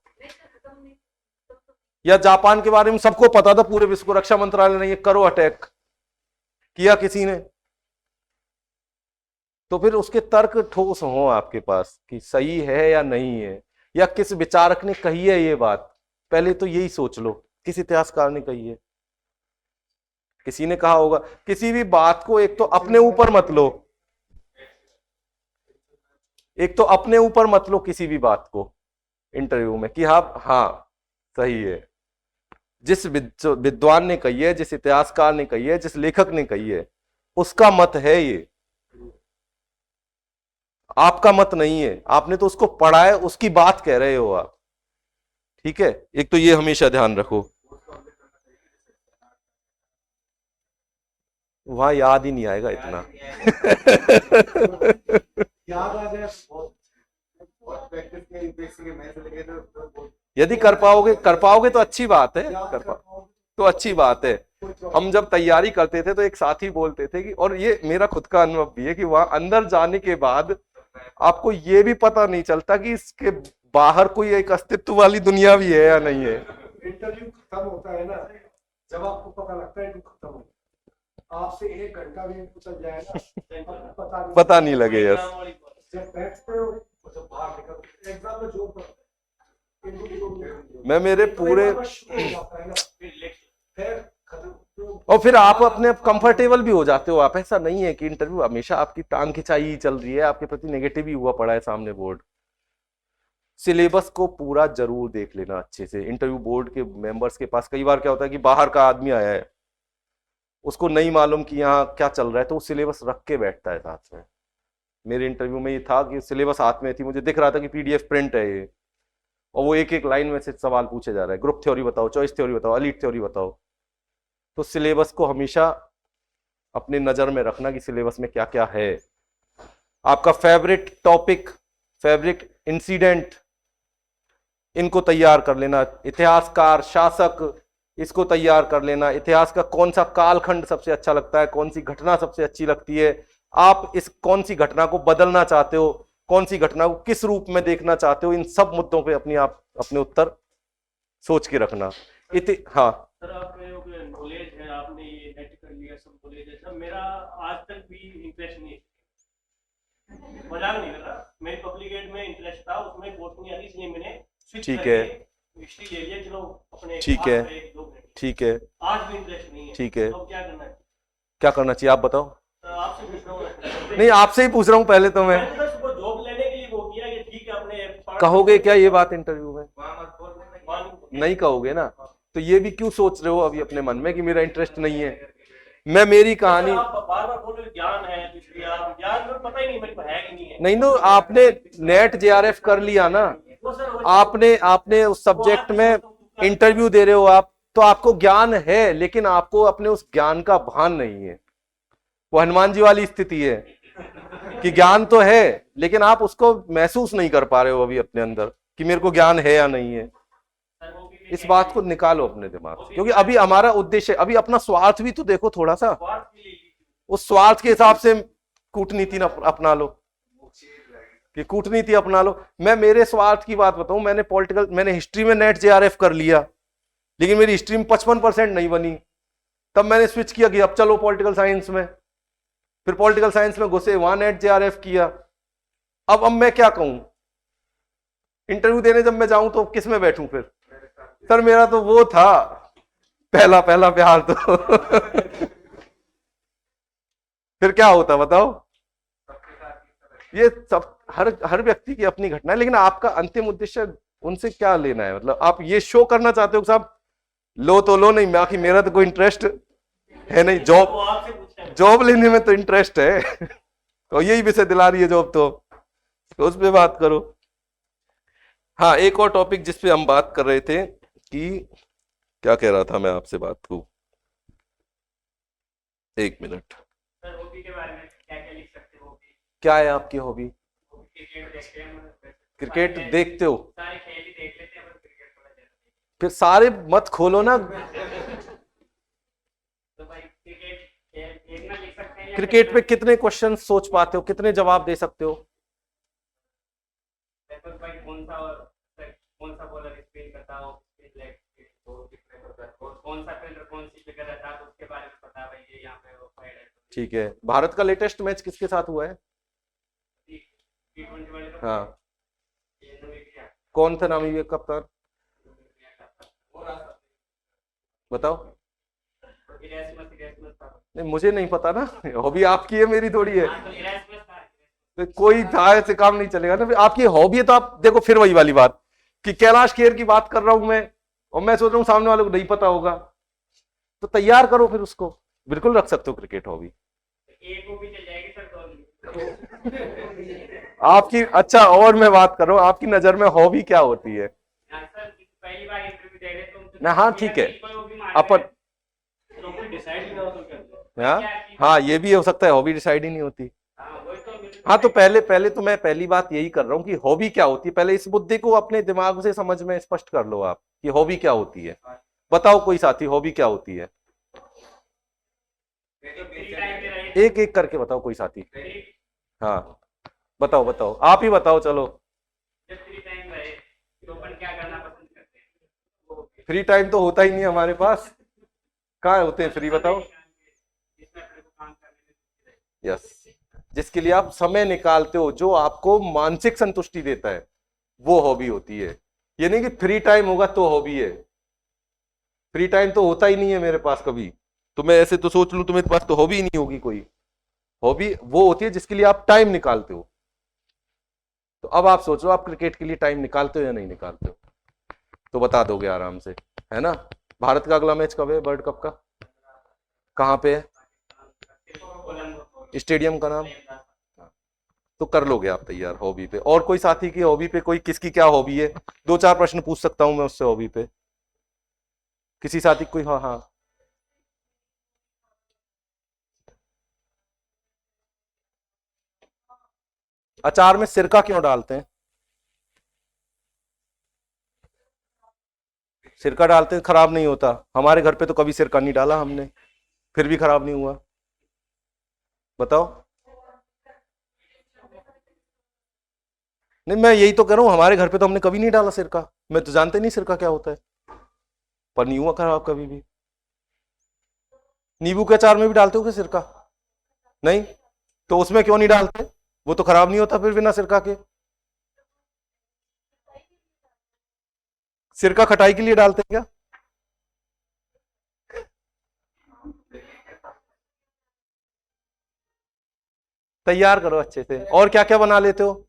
या जापान के बारे में सबको पता था पूरे विश्व को, रक्षा मंत्रालय नहीं है, करो अटैक, किया किसी ने? तो फिर उसके तर्क ठोस हो आपके पास कि सही है या नहीं है, या किस विचारक ने कही है ये बात, पहले तो यही सोच लो। किस इतिहासकार ने कही है? किसी ने कहा होगा। किसी भी बात को एक तो अपने ऊपर मत लो, एक तो अपने ऊपर मत लो किसी भी बात को इंटरव्यू में कि हाँ सही है। जिस विद्वान ने कही है, जिस इतिहासकार ने कही है, जिस लेखक ने कही है, उसका मत है ये, आपका मत नहीं है। आपने तो उसको पढ़ा है, उसकी बात कह रहे हो आप। ठीक है, एक तो ये हमेशा ध्यान रखो। वहां याद ही नहीं आएगा इतना। याद आ जाए बहुत प्रैक्टिस के बेसिकली मैं से लेके तो यदि कर पाओगे तो अच्छी बात है, तो अच्छी बात है। हम जब तैयारी करते थे तो एक साथी बोलते थे कि, और ये मेरा खुद का अनुभव भी है, कि वहां अंदर जाने के बाद आपको ये भी पता नहीं चलता कि इसके बाहर कोई एक अस्तित्व वाली दुनिया भी है या नहीं है। इंटरव्यू खत्म होता है ना, जब आपको पता लगता है इंटरव्यू खत्म हो गया, आपसे 1 घंटा भी चल जाए ना, पता नहीं लगे। यस, जब बैठते हो जब बाहर निकल एग्जाम में जो मैं मेरे पूरे, फिर खत्म। और फिर आप अपने कंफर्टेबल भी हो जाते हो। आप, ऐसा नहीं है कि इंटरव्यू हमेशा आपकी टांग खिंचाई ही चल रही है, आपके प्रति नेगेटिव ही हुआ पड़ा है सामने बोर्ड। सिलेबस को पूरा जरूर देख लेना अच्छे से। इंटरव्यू बोर्ड के मेंबर्स के पास कई बार क्या होता है कि बाहर का आदमी आया है, उसको नहीं मालूम कि यहाँ क्या चल रहा है, तो वो सिलेबस रख के बैठता है साथ में। मेरे इंटरव्यू में ये था कि सिलेबस हाथ में थी, मुझे दिख रहा था कि पीडीएफ प्रिंट है ये, और वो एक एक लाइन में से सवाल पूछे जा रहा है, ग्रुप थ्योरी बताओ, चॉइस थ्योरी बताओ, एलीट थ्योरी बताओ। तो सिलेबस को हमेशा अपने नजर में रखना कि सिलेबस में क्या क्या है। आपका फेवरेट टॉपिक, फेवरेट इंसिडेंट, इनको तैयार कर लेना। इतिहासकार, शासक, इसको तैयार कर लेना। इतिहास का कौन सा कालखंड सबसे अच्छा लगता है, कौन सी घटना सबसे अच्छी लगती है, आप इस कौन सी घटना को बदलना चाहते हो, कौन सी घटना को किस रूप में देखना चाहते हो, इन सब मुद्दों पे अपने उत्तर सोच के रखना। हाँ सर, आपका जो नॉलेज है, आपने ये नेट कर लिया, सब नॉलेज है सर, मेरा आज तक भी इंटरेस्ट नहीं है, मजाक नहीं कर रहा। मेरी पब्लिक में इंटरेस्ट था, उसमें कोर्स नहीं आ रही, इसलिए मैंने स्विच ठीक है, हिस्ट्री ले लिया। चलो अपने ठीक है, 1-2 घंटे, ठीक है, आज भी इंटरेस्ट नहीं है। ठीक है, तो क्या करना है? क्या करना चाहिए आप बताओ। आपसे पूछ रहा हूँ। नहीं, आपसे ही पूछ रहा हूँ पहले तो मैं। मैंने तो सुबह जॉब लेने के लिए वो किया कि ठीक है, अपने कहोगे क्या ये बात इंटरव्यू में? नहीं नहीं कहोगे ना, तो ये भी क्यों सोच रहे हो अभी अपने मन में कि मेरा इंटरेस्ट नहीं है? मैं मेरी कहानी, आप बार बार बोल रहे हो ज्ञान है, इसलिए आप ज्ञान में पता ही नहीं मेरे को है कि नहीं है। नहीं, तो आपने नेट जेआरएफ कर लिया ना, वो सर आपने उस सब्जेक्ट में इंटरव्यू दे रहे हो आप, तो आपको ज्ञान है, लेकिन आपको अपने उस ज्ञान का भान नहीं है। वो हनुमान जी वाली स्थिति है कि ज्ञान तो है, लेकिन आप उसको महसूस नहीं कर पा रहे हो अभी अपने अंदर कि मेरे को ज्ञान है या नहीं है। इस बात को निकालो अपने दिमाग से, क्योंकि अभी हमारा उद्देश्य, अभी अपना स्वार्थ भी तो देखो थोड़ा सा। उस स्वार्थ के हिसाब से कूटनीति अपना लो, कि कूटनीति अपना लो। मैं मेरे स्वार्थ की बात बताऊं, मैंने हिस्ट्री में नेट जेआरएफ कर लिया, लेकिन मेरी हिस्ट्री में 55% नहीं बनी। तब मैंने स्विच किया कि अब चलो पॉलिटिकल साइंस में, फिर पॉलिटिकल साइंस में घुसे, वहां नेट जेआरएफ किया। अब मैं क्या कहूं, इंटरव्यू देने जब मैं जाऊं तो किस में बैठूं फिर? सर मेरा तो वो था पहला प्यार तो फिर क्या होता बताओ? ये सब हर व्यक्ति की अपनी घटना है, लेकिन आपका अंतिम उद्देश्य उनसे क्या लेना है? मतलब आप ये शो करना चाहते हो कि साहब लो तो लो, नहीं बाकी मेरा तो कोई इंटरेस्ट है नहीं, जॉब लेने में तो इंटरेस्ट है तो यही विषय दिला रही है जॉब, तो उस पर बात करो। हाँ, एक और टॉपिक जिस पे हम बात कर रहे थे कि क्या कह रहा था मैं आपसे बात को, एक मिनट। सर हॉबी के बारे में क्या लिख सकते हो? क्या है आपकी हॉबी? क्रिकेट देखते हैं। क्रिकेट देखते हो? सारे खेल ही देख लेते हैं, क्रिकेट थोड़ा ज्यादा। फिर सारे मत खोलो ना। तो भाई क्रिकेट देखना लिख सकते हैं। क्रिकेट पे कितने क्वेश्चन सोच पाते हो, कितने जवाब दे सकते हो? भाई कौन सा बॉलर स्पिन करता हो, कौन सा फील्डर कौन सी जगह रहता है, तो उसके बारे में पता है भाई, ये यहाँ पे वो फाइड है। ठीक है, भारत का लेटेस्ट मैच किसके साथ हुआ है? T20 वाले तो हाँ, ये नमीबिया। कौन था नामी कप्तान? बताओ। इरेस्मस था। नहीं, मुझे नहीं पता ना, हॉबी आपकी है, मेरी थोड़ी है। हाँ, तो इरेस्मस था। तो कोई था, ऐसे काम नहीं चलेगा ना। फिर आपकी हॉबी है तो आप देखो, फिर वही वाली बात कि कैलाश खेर की बात कर रहा हूं मैं, और मैं सोच रहा हूँ सामने वाले को नहीं पता होगा, तो तैयार करो फिर उसको। बिल्कुल रख सकते हो क्रिकेट हॉबी। एक वो भी चल जाएगी सर, तो आपकी, अच्छा और मैं बात कर रहा हूँ, आपकी नजर में हॉबी क्या होती है? सर पहली बार इंटरव्यू दे रहे तो ना हाँ ठीक है, अपन तो कोई डिसाइड ही ना हो तो क्या हाँ हाँ ये भी हो सकता है, हॉबी डिसाइड ही नहीं होती। हाँ वही तो मेरे हाँ तो पहले तो मैं पहली बात यही कर रहा हूँ कि हॉबी क्या होती है, पहले इस मुद्दे को अपने दिमाग से समझ में स्पष्ट कर लो आप कि हॉबी क्या होती है। बताओ कोई साथी, हॉबी क्या होती है? फ्री टाइम में रहे, एक एक करके बताओ कोई साथी। हाँ बताओ बताओ, आप ही बताओ चलो। जब फ्री टाइम रहे तो अपन क्या करना पसंद करते हैं? फ्री टाइम तो होता ही नहीं हमारे पास, कहाँ होते हैं फ्री, बताओ। जिसमें अपने को काम करने में यस, जिसके लिए आप समय निकालते हो, जो आपको मानसिक संतुष्टि देता है, वो हॉबी होती है। ये नहीं कि फ्री टाइम होगा तो हॉबी है, फ्री टाइम तो होता ही नहीं है मेरे पास कभी, तो मैं ऐसे तो सोच लूं तो मेरे पास तो हॉबी ही नहीं होगी कोई। हॉबी वो होती है जिसके लिए आप टाइम निकालते हो। तो अब आप सोचो आप क्रिकेट के लिए टाइम निकालते हो या नहीं निकालते हो, तो बता दोगे आराम से, है ना। भारत का अगला मैच कब है वर्ल्ड कप का, कहाँ पे है, स्टेडियम का नाम, तो कर लोगे आप तैयार हॉबी पे। और कोई साथी की हॉबी पे, कोई किसकी क्या हॉबी है, दो चार प्रश्न पूछ सकता हूं मैं उससे हॉबी पे, किसी साथी कोई? हाँ हाँ अचार में सिरका क्यों डालते हैं? सिरका डालते हैं खराब नहीं होता, हमारे घर पे तो कभी सिरका नहीं डाला हमने, फिर भी खराब नहीं हुआ। बताओ। नहीं मैं यही तो कह रहा हूं, हमारे घर पे तो हमने कभी नहीं डाला सिरका, मैं तो जानते नहीं सिरका क्या होता है, पर नहीं हुआ खराब कभी भी। नींबू के अचार में भी डालते हो क्या सिरका? नहीं, तो उसमें क्यों नहीं डालते, वो तो खराब नहीं होता फिर बिना सिरका के। सिरका खटाई के लिए डालते हैं क्या? तैयार करो अच्छे से। और क्या क्या बना लेते हो?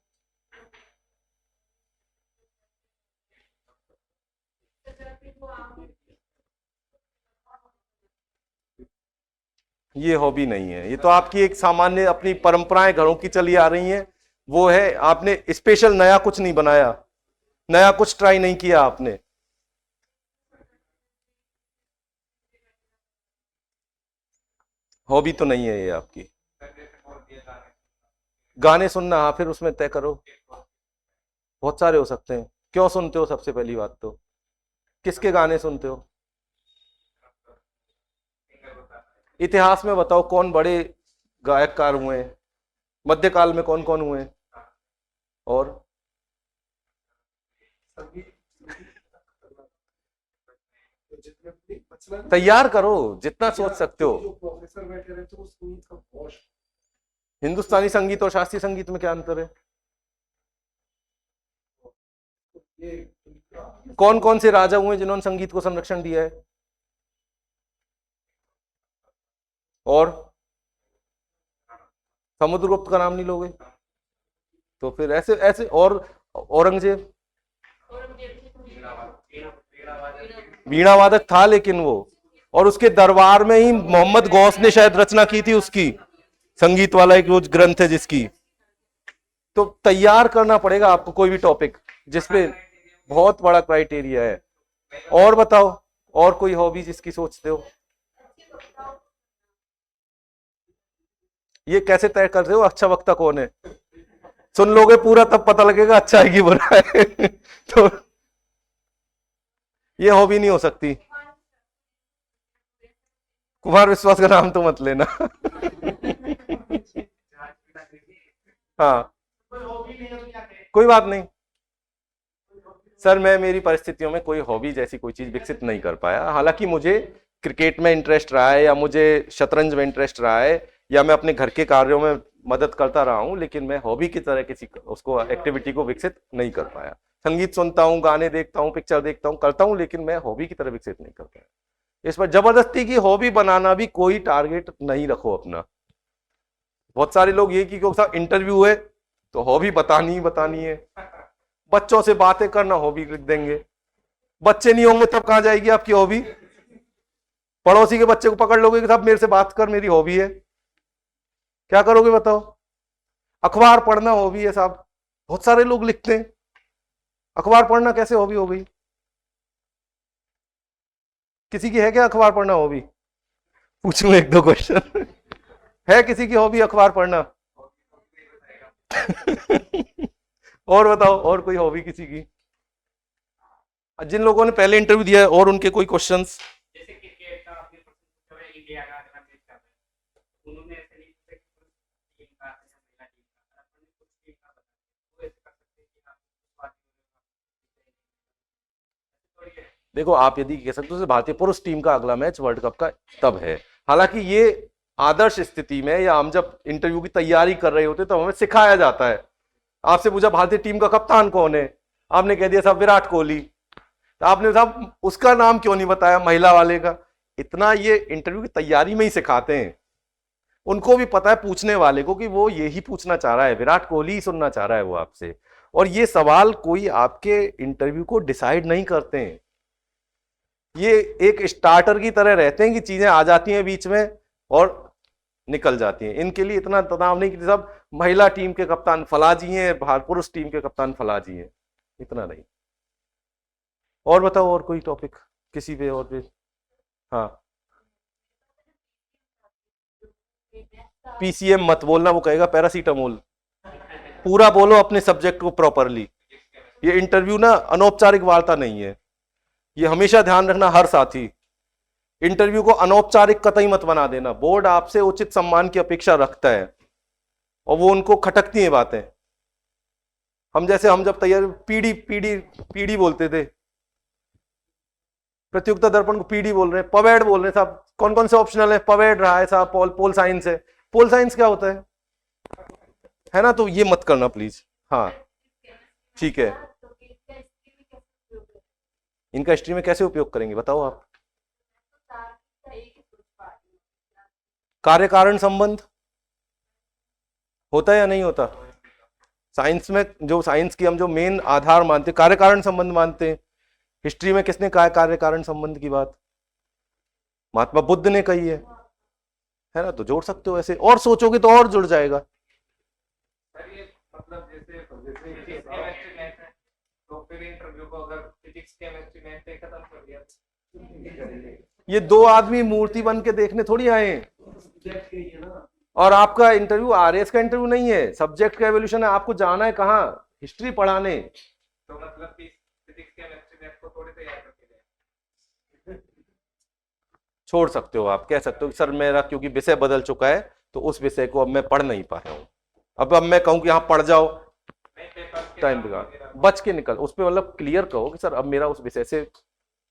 ये हॉबी नहीं है, ये तो आपकी एक सामान्य अपनी परंपराएं घरों की चली आ रही हैं, वो है, आपने स्पेशल नया कुछ नहीं बनाया, नया कुछ ट्राई नहीं किया आपने। हॉबी तो नहीं है ये आपकी। गाने सुनना, हाँ फिर उसमें तय करो, बहुत सारे हो सकते हैं। क्यों सुनते हो, सबसे पहली बात तो किसके गाने सुनते हो? इतिहास में बताओ कौन बड़े गायककार हुए हैं, मध्यकाल में कौन कौन हुए हैं? और तैयार करो जितना सोच सकते हो। जो प्रोफेसर बैठे रहते हैं वो संगीत का बहुत हिंदुस्तानी संगीत और शास्त्रीय संगीत में क्या अंतर है? ये कौन कौन से राजा हुए जिन्होंने संगीत को संरक्षण दिया है? और समुद्रगुप्त का नाम नहीं लोगे? तो फिर ऐसे ऐसे, और औरंगजेब वीणा वादक था लेकिन वो, और उसके दरबार में ही मोहम्मद गौस ने शायद रचना की थी उसकी, संगीत वाला एक रोज ग्रंथ है जिसकी। तो तैयार करना पड़ेगा आपको कोई भी टॉपिक जिसपे बहुत बड़ा क्राइटेरिया है। और बताओ, और कोई हॉबी जिसकी सोचते हो? ये कैसे तय करते हो अच्छा वक्ता कौन है? सुन लोगे पूरा तब पता लगेगा अच्छा है कि बुरा है तो ये हॉबी नहीं हो सकती। कुमार विश्वास का नाम तो मत लेना हाँ कोई बात नहीं सर, मैं मेरी परिस्थितियों में कोई हॉबी जैसी कोई चीज विकसित नहीं कर पाया। हालांकि मुझे क्रिकेट में इंटरेस्ट रहा है, या मुझे शतरंज में इंटरेस्ट रहा है, या मैं अपने घर के कार्यों में मदद करता रहा हूं, लेकिन मैं हॉबी की तरह किसी उसको एक्टिविटी को विकसित नहीं कर पाया। संगीत सुनता हूँ, गाने देखता हूँ, पिक्चर देखता हूँ, करता हूँ, लेकिन मैं हॉबी की तरह विकसित नहीं कर पाया। इस पर जबरदस्ती की हॉबी बनाना भी कोई टारगेट नहीं रखो अपना। बहुत सारे लोग ये कि इंटरव्यू है तो हॉबी बतानी ही बतानी है, बच्चों से बातें करना हॉबी लिख देंगे, बच्चे नहीं होंगे तब कहां जाएगी आपकी हॉबी? पड़ोसी के बच्चे को पकड़ लोगे कि साहब मेरे से बात कर, मेरी हॉबी है, क्या करोगे बताओ? अखबार पढ़ना हॉबी है साहब, बहुत सारे लोग लिखते हैं, अखबार पढ़ना कैसे हॉबी हो गई? किसी की है क्या अखबार पढ़ना हॉबी? पूछूं एक दो क्वेश्चन है किसी की हॉबी अखबार पढ़ना? और बताओ, और कोई हॉबी किसी की? जिन लोगों ने पहले इंटरव्यू दिया है और उनके कोई क्वेश्चंस? जैसे क्रिकेट का आपने प्रश्न पूछा है, इंडिया का अगला मैच कर रहा है, उन्होंने ऐसे नहीं पूछा कि कुछ टीम का या महिला टीम का, अपने कुछ टीम का बता वो ऐसे कर सकते हैं कि आप बात करें। देखो, आप यदि कह सकते हो भारतीय पुरुष टीम का अगला मैच वर्ल्ड कप का तब है, हालांकि ये आदर्श स्थिति में या हम जब इंटरव्यू की तैयारी कर रहे होते तो हमें सिखाया जाता है। आपसे पूछा भारतीय टीम का कप्तान कौन है, आपने कह दिया साहब विराट कोहली, तो आपने साहब उसका नाम क्यों नहीं बताया महिला वाले का? इतना ये इंटरव्यू की तैयारी में ही सिखाते हैं। उनको भी पता है पूछने वाले को कि वो यही पूछना चाह रहा है, विराट कोहली ही सुनना चाह रहा है वो आपसे। और ये सवाल कोई आपके इंटरव्यू को डिसाइड नहीं करते हैं, ये एक स्टार्टर की तरह रहते हैं कि चीजें आ जाती हैं बीच में और निकल जाती हैं। इनके लिए इतना तनाव नहीं कि सब महिला टीम के कप्तान फला जी हैं, पुरुष टीम के कप्तान फला जी हैं, इतना नहीं। और बताओ, और कोई टॉपिक किसी पे? और पे हाँ, पीसीएम मत बोलना, वो कहेगा पैरासीटामोल। पूरा बोलो अपने सब्जेक्ट को प्रॉपरली। ये इंटरव्यू ना अनौपचारिक वार्ता नहीं है, ये हमेशा ध्यान रखना हर साथी। इंटरव्यू को अनौपचारिक कतई मत बना देना। बोर्ड आपसे उचित सम्मान की अपेक्षा रखता है और वो उनको खटकती हैं बातें। हम जब तैयार पीडी पीडी पीडी बोलते थे, प्रतियोगिता दर्पण को पीडी बोल रहे हैं, पवेड बोल रहे हैं साहब। कौन कौन से ऑप्शनल है? पवेड रहा है साहब, पोल साइंस है। पोल साइंस क्या होता है ना? तो ये मत करना प्लीज। हाँ ठीक है, इनका हिस्ट्री में कैसे उपयोग करेंगे बताओ आप? कार्य कारण संबंध होता है या नहीं होता? साइंस में जो साइंस की हम जो मेन आधार मानते हैं कार्य कारण संबंध मानते हैं। हिस्ट्री में किसने कहा है कार्य कारण संबंध की बात? महात्मा बुद्ध ने कही है ना? तो जोड़ सकते हो ऐसे, और सोचोगे तो और जुड़ जाएगा। सर ये मतलब जैसे केमिस्ट्री मैथ है तो फिर इंटरव्यू को अगर फिजिक्स केमिस्ट्री मैथ से खत्म कर दिया, ये दो आदमी मूर्ति बन के देखने थोड़ी आए हैं। और आपका इंटरव्यू आरएस का इंटरव्यू नहीं है, सब्जेक्ट का एवोल्यूशन है। आपको जाना है कहाँ? हिस्ट्री पढ़ाने। तो मतलब फिजिक्स केमिस्ट्री मैथ को थोड़ी तैयार करके दें। छोड़ सकते हो, आप कह सकते हो कि सर मेरा क्योंकि विषय बदल चुका है तो उस विषय को अब मैं पढ़ नहीं पा रहा हूँ। अब मैं कहूँ कि यहाँ पढ़ जाओ, टाइम बच के निकल। उस पर मतलब क्लियर कहो कि सर अब मेरा उस विषय से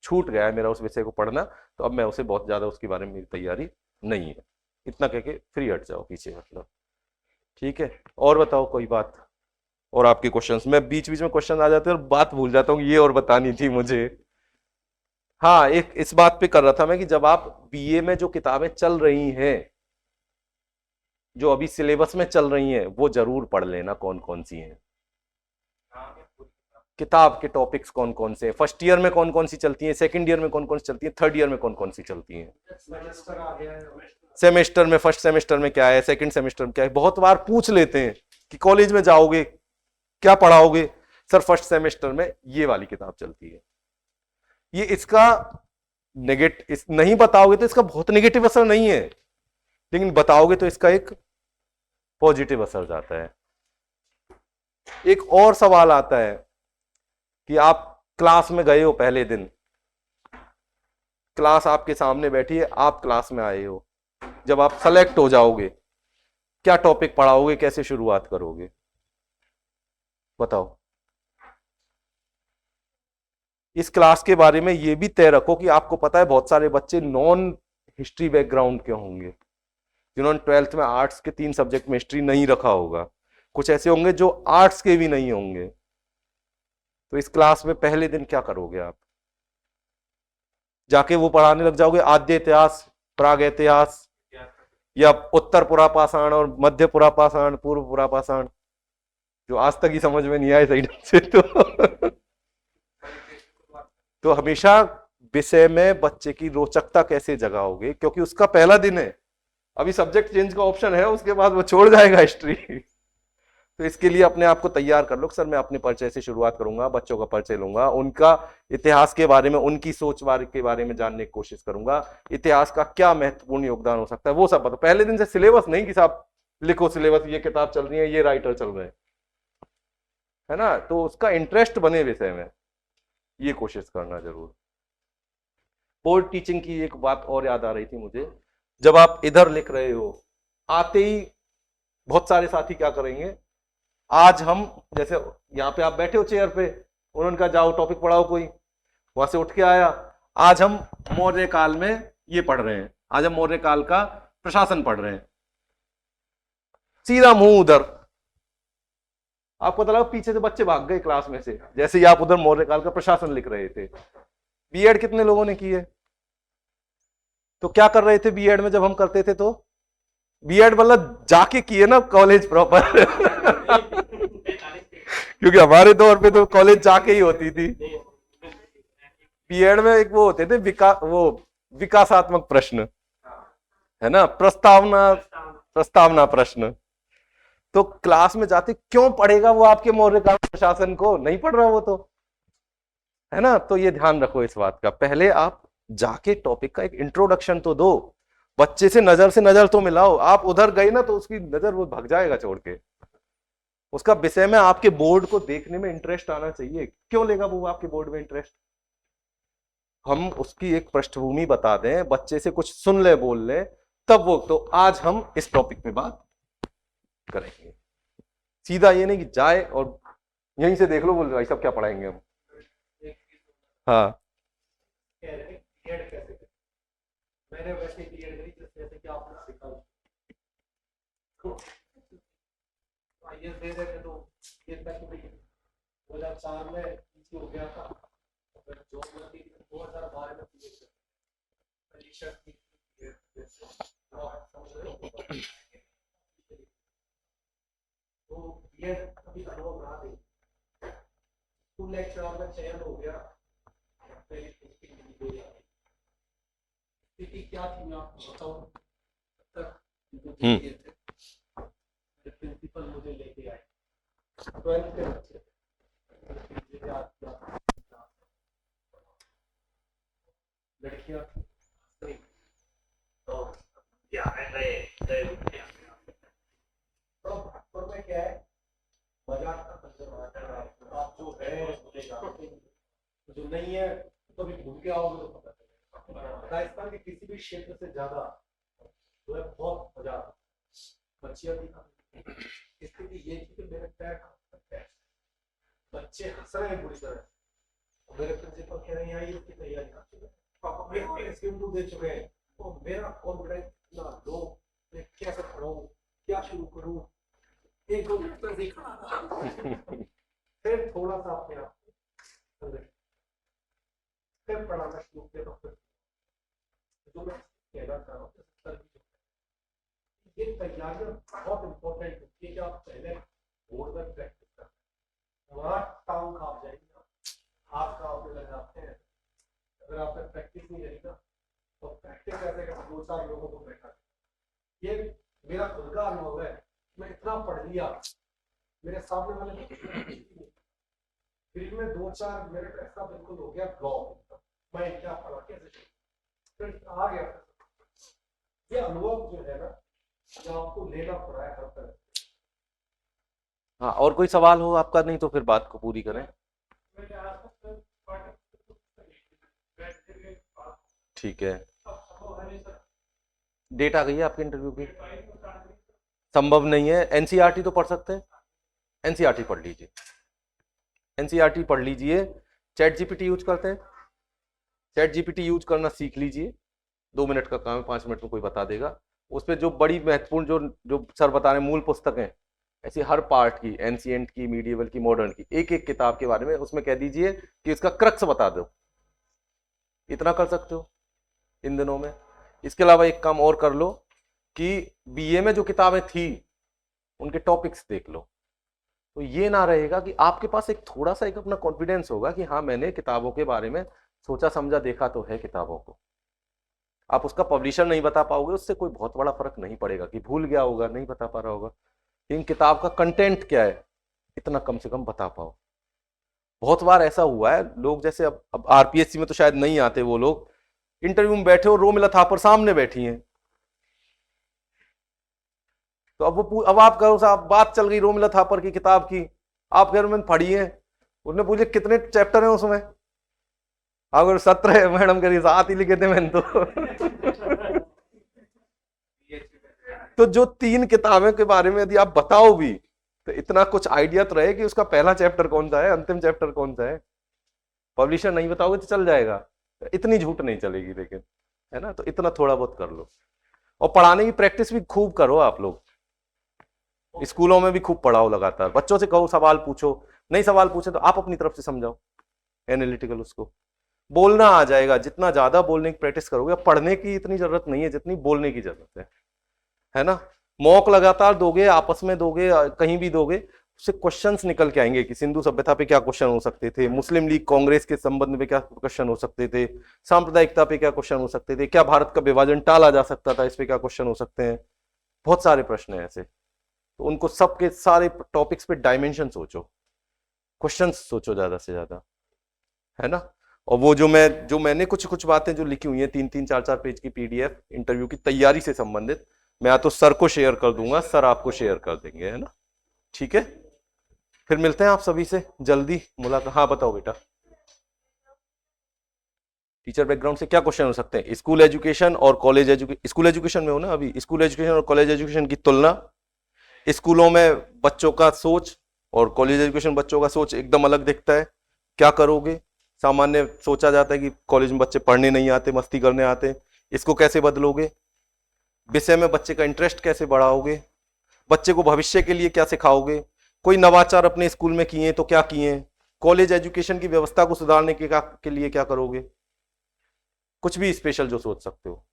छूट गया है, मेरा उस विषय को पढ़ना, तो अब मैं उसे बहुत ज्यादा उसके बारे में मेरी तैयारी नहीं है, इतना कह के फ्री हट जाओ पीछे, मतलब ठीक है। और बताओ कोई बात, और आपके क्वेश्चंस। मैं बीच बीच में क्वेश्चन आ जाते हैं और बात भूल जाता हूँ, ये और बतानी थी मुझे। हाँ, एक इस बात पे कर रहा था मैं कि जब आप बीए में जो किताबें चल रही हैं, जो अभी सिलेबस में चल रही हैं, वो जरूर पढ़ लेना कौन कौन सी हैं। किताब के टॉपिक्स कौन कौन से हैं, फर्स्ट ईयर में कौन कौन सी चलती हैं, सेकंड ईयर में कौन कौन सी चलती हैं, थर्ड ईयर में कौन कौन सी चलती हैं। सेमेस्टर में, फर्स्ट सेमेस्टर में क्या है, सेकंड सेमेस्टर में क्या है। बहुत बार पूछ लेते हैं कि कॉलेज में जाओगे क्या पढ़ाओगे? सर फर्स्ट सेमेस्टर में ये वाली किताब चलती है। ये इसका नहीं बताओगे तो इसका बहुत नेगेटिव असर नहीं है, लेकिन बताओगे तो इसका एक पॉजिटिव असर जाता है। एक और सवाल आता है कि आप क्लास में गए हो, पहले दिन क्लास आपके सामने बैठी है, आप क्लास में आए हो, जब आप सेलेक्ट हो जाओगे क्या टॉपिक पढ़ाओगे, कैसे शुरुआत करोगे बताओ? इस क्लास के बारे में ये भी तय रखो कि आपको पता है बहुत सारे बच्चे नॉन हिस्ट्री बैकग्राउंड के होंगे, जिन्होंने 12th में आर्ट्स के 3 सब्जेक्ट में हिस्ट्री नहीं रखा होगा। कुछ ऐसे होंगे जो आर्ट्स के भी नहीं होंगे। तो इस क्लास में पहले दिन क्या करोगे? आप जाके वो पढ़ाने लग जाओगे आद्य इतिहास, प्राग इतिहास, या उत्तर पुरापाषाण और मध्य पुरापाषाण, पूर्व पुरापाषाण, जो आज तक ही समझ में नहीं आए सही ढंग से। तो हमेशा विषय में बच्चे की रोचकता कैसे जगाओगे, क्योंकि उसका पहला दिन है, अभी सब्जेक्ट चेंज का ऑप्शन है, उसके बाद वो छोड़ जाएगा हिस्ट्री। तो इसके लिए अपने आप को तैयार कर लो। सर मैं अपने परिचय से शुरुआत करूंगा, बच्चों का परिचय लूंगा, उनका इतिहास के बारे में, उनकी सोच के बारे में जानने की कोशिश करूंगा, इतिहास का क्या महत्वपूर्ण योगदान हो सकता है वो सब बताओ। पहले दिन से सिलेबस नहीं कि साहब लिखो सिलेबस, ये किताब चल रही है, ये राइटर चल रहे हैं, है ना, तो उसका इंटरेस्ट बने विषय में, ये कोशिश करना जरूर। बोर्ड टीचिंग की एक बात और याद आ रही थी मुझे, जब आप इधर लिख रहे हो, आते ही बहुत सारे साथी क्या करेंगे, आज हम जैसे यहाँ पे आप बैठे हो चेयर पे, उन्होंने कहा जाओ टॉपिक पढ़ाओ कोई, वहां से उठ के आया, आज हम मौर्य काल में ये पढ़ रहे हैं, आज हम मौर्य काल का प्रशासन पढ़ रहे हैं, सीधा मुंह उधर, आपको पता लगा पीछे से बच्चे भाग गए क्लास में से, जैसे ही आप उधर मौर्य काल का प्रशासन लिख रहे थे। बीएड कितने लोगों ने की है? तो क्या कर रहे थे बीएड में जब हम करते थे? तो बीएड मतलब जाके किए ना कॉलेज प्रॉपर क्योंकि हमारे दौर पे तो कॉलेज जाके ही होती थी। बीएड में एक वो होते थे विकासात्मक प्रश्न, है ना, प्रस्तावना प्रश्न। तो क्लास में जाते क्यों पढ़ेगा वो आपके मौर्य काल प्रशासन को? नहीं पढ़ रहा वो तो, है ना। तो ये ध्यान रखो इस बात का, पहले आप जाके टॉपिक का एक इंट्रोडक्शन तो दो, बच्चे से नजर तो मिलाओ। आप उधर गए ना तो उसकी नजर वो भाग जाएगा छोड़ के, उसका विषय में आपके बोर्ड को देखने में इंटरेस्ट आना चाहिए। क्यों लेगा वो आपके बोर्ड में इंटरेस्ट? हम उसकी एक पृष्ठभूमि बता दें, बच्चे से कुछ सुन ले, बोल ले, तब वो। तो आज हम इस टॉपिक पे बात करेंगे, सीधा ये नहीं कि जाए और यहीं से देख लो बोल भाई सब क्या पढ़ाएंगे हम। हाँ मैंने वैसे बीएड करी जैसे कि आपने सीखा, आईएएस दे रहे थे तो ये तक 2004 में पीछे हो गया था, फिर जॉब लगी 2012 में परीक्षा की, तो बीएड कभी अनुभव रहा नहीं, स्कूल लेक्चरर में चयन हो गया, स्थिति क्या थी मैं आपको बताऊं। प्रिंसिपल मुझे लेके आए, 12th के बच्चे लड़कियां तो क्या में क्या है, मजाक का कंजर, आप जो है जो नहीं है तो भी भूल के आओगे तो पता चलेगा। राजस्थान के किसी भी क्षेत्र से ज्यादा जो है बहुत मजा बच्चियां थी। स्थिति ये थी कि मेरे पैर बच्चे हंस रहे हैं बुरी तरह, मेरे प्रिंसिपल कह रहे हैं यहाँ इसकी तैयारी पापा स्कीम दे चुके हैं, तो मेरा कॉन्फिडेंस इतना लो, मैं कैसे पढ़ाऊं, क्या शुरू करूं, एक दो मिनट तक देखा फिर थोड़ा सा अपने आप फिर पढ़ाना शुरू किया। तो जो मैं कहना चाह रहा हूँ ये तैयारियां बहुत इंपॉर्टेंट होती है कि आप पहले बोर्ड में प्रैक्टिस करें, वहाँ टांग खाप जाएगी, हाथ कांपने लग जाते हैं अगर आपने प्रैक्टिस नहीं करी ना। तो प्रैक्टिस ऐसे कर 2-4 लोगों को बैठा, ये मेरा खुद का अनुभव है, मैं इतना पढ़ लिया, मेरे सामने वाले फिर में 2-4 मिनट ऐसा बिल्कुल हो गया ब्लॉक, मैं क्या पढ़ा कैसे फिर आ गया। ये अनुभव जो है ना जो आपको लेना पड़ा है हर तरह। हाँ, और कोई सवाल हो आपका? नहीं तो फिर बात को पूरी करें। ठीक है, डेट आ गई है आपके इंटरव्यू की? संभव नहीं है। एनसीईआरटी तो पढ़ सकते हैं, एनसीईआरटी पढ़ लीजिए, एनसीईआरटी पढ़ लीजिए। चैट जीपीटी यूज करते हैं, चैट जीपीटी यूज करना सीख लीजिए, 2 मिनट का काम है, 5 मिनट में कोई बता देगा। उस पर जो बड़ी महत्वपूर्ण जो सर बता रहे हैं मूल पुस्तकें, ऐसी हर पार्ट की, एंशिएंट की, मीडिएवल की, मॉडर्न की, एक एक किताब के बारे में उसमें कह दीजिए कि इसका क्रक्स बता दो। इतना कर सकते हो इन दिनों में। इसके अलावा एक काम और कर लो कि बीए में जो किताबें थी उनके टॉपिक्स देख लो, तो ये ना रहेगा कि आपके पास एक थोड़ा सा एक अपना कॉन्फिडेंस होगा कि हाँ मैंने किताबों के बारे में सोचा समझा देखा तो है किताबों को। आप उसका पब्लिशर नहीं बता पाओगे, उससे कोई बहुत बड़ा फर्क नहीं पड़ेगा कि भूल गया होगा, नहीं बता पा रहा होगा, लेकिन किताब का कंटेंट क्या है इतना कम से कम बता पाओ। बहुत बार ऐसा हुआ है, लोग जैसे अब आरपीएससी में तो शायद नहीं आते, वो लोग इंटरव्यू में बैठे और रोमिला थापर सामने बैठी हैं, तो अब आप कहो साहब बात चल गई रोमिला थापर की किताब की, आप कह रहे मैंने पढ़ी है, उसने पूछे कितने चैप्टर हैं उसमें, अगर 17 है मैडम कह रही 7 ही लिखे थे मैंने तो जो 3 किताबें के बारे में यदि आप बताओ भी तो इतना कुछ आइडिया तो रहे कि उसका पहला चैप्टर कौन सा है, अंतिम चैप्टर कौन सा है। पब्लिशर नहीं बताओगे तो चल जाएगा, इतनी झूठ नहीं चलेगी, लेकिन है ना, तो इतना थोड़ा बहुत कर लो। और पढ़ाने की प्रैक्टिस भी खूब करो आप लोग, स्कूलों में भी खूब पढ़ाओ लगातार, बच्चों से कहो सवाल पूछो, नहीं सवाल पूछे तो आप अपनी तरफ से समझाओ एनालिटिकल, उसको बोलना आ जाएगा। जितना ज्यादा बोलने की प्रैक्टिस करोगे, पढ़ने की इतनी जरूरत नहीं है जितनी बोलने की जरूरत है ना। मॉक लगातार दोगे, आपस में दोगे, कहीं भी दोगे, उससे क्वेश्चंस निकल के आएंगे कि सिंधु सभ्यता पे क्या क्वेश्चन हो सकते थे, मुस्लिम लीग कांग्रेस के संबंध में क्या क्वेश्चन हो सकते थे, सांप्रदायिकता पे क्या क्वेश्चन हो सकते थे, क्या भारत का विभाजन टाला जा सकता था, इस पे क्या क्वेश्चन हो सकते हैं। बहुत सारे प्रश्न हैं ऐसे, तो उनको सबके सारे टॉपिक्स पे डायमेंशन सोचो, क्वेश्चन सोचो ज्यादा से ज्यादा, है ना। और वो जो मैंने कुछ बातें जो लिखी हुई हैं 3-3, 4-4 पेज की पीडीएफ इंटरव्यू की तैयारी से संबंधित, मैं या तो सर को शेयर कर दूंगा, सर आपको शेयर कर देंगे, है ना। ठीक है, फिर मिलते हैं आप सभी से जल्दी मुलाकात। हाँ बताओ बेटा, टीचर बैकग्राउंड से क्या क्वेश्चन हो सकते हैं? स्कूल एजुकेशन और कॉलेज एजुकेशन, स्कूल एजुकेशन में हो ना अभी, स्कूल एजुकेशन और कॉलेज एजुकेशन की तुलना, स्कूलों में बच्चों का सोच और कॉलेज एजुकेशन बच्चों का सोच एकदम अलग दिखता है, क्या करोगे? सामान्य सोचा जाता है कि कॉलेज में बच्चे पढ़ने नहीं आते, मस्ती करने आते, इसको कैसे बदलोगे? विषय में बच्चे का इंटरेस्ट कैसे बढ़ाओगे? बच्चे को भविष्य के लिए क्या सिखाओगे? कोई नवाचार अपने स्कूल में किए तो क्या किए? कॉलेज एजुकेशन की व्यवस्था को सुधारने के लिए क्या करोगे? कुछ भी स्पेशल जो सोच सकते हो,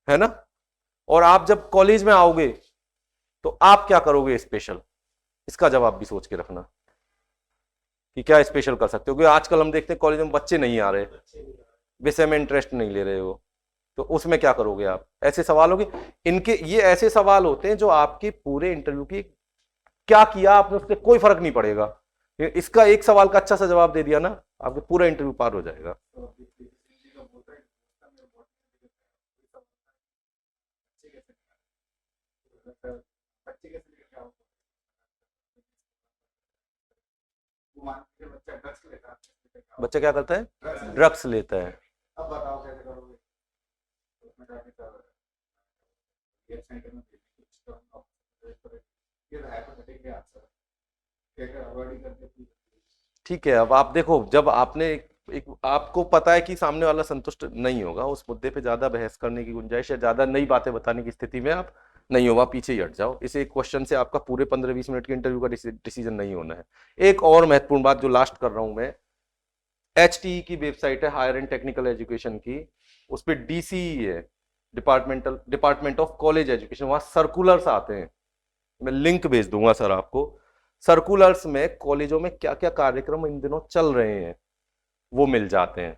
है ना। और आप जब कॉलेज में आओगे तो आप क्या करोगे स्पेशल, इसका जवाब भी सोच के रखना कि क्या स्पेशल कर सकते हो। क्योंकि आजकल हम देखते हैं कॉलेज में बच्चे नहीं आ रहे, विषय में इंटरेस्ट नहीं ले रहे हो, तो उसमें क्या करोगे आप? ऐसे सवाल होंगे इनके, ये ऐसे सवाल होते हैं जो आपके पूरे इंटरव्यू की, क्या किया आपने उससे कोई फर्क नहीं पड़ेगा, इसका एक सवाल का अच्छा सा जवाब दे दिया ना, आपके पूरा इंटरव्यू पार हो जाएगा। बच्चा क्या करता है? ड्रग्स लेता है। अब बताओ कैसे करोगे? उसमें काफी सारा ये सेंटर में ये हाइपोथेटिकल आंसर क्या अवॉइड करके। ठीक है, अब आप देखो, जब आपने एक आपको पता है कि सामने वाला संतुष्ट नहीं होगा, उस मुद्दे पे ज्यादा बहस करने की गुंजाइश है, ज्यादा नई बातें बताने की स्थिति में आप नहीं होगा, पीछे ही हट जाओ। इस एक क्वेश्चन से आपका पूरे 15-20 मिनट के इंटरव्यू का डिसीजन नहीं होना है। एक और महत्वपूर्ण बात जो लास्ट कर रहा हूं मैं, HTE की वेबसाइट है, हायर एंड टेक्निकल एजुकेशन की, उस पर DCE है, डिपार्टमेंट ऑफ कॉलेज एजुकेशन, वहां सर्कुलर्स आते हैं, मैं लिंक भेज दूंगा सर आपको। सर्कुलर्स में कॉलेजों में क्या क्या कार्यक्रम इन दिनों चल रहे हैं वो मिल जाते हैं,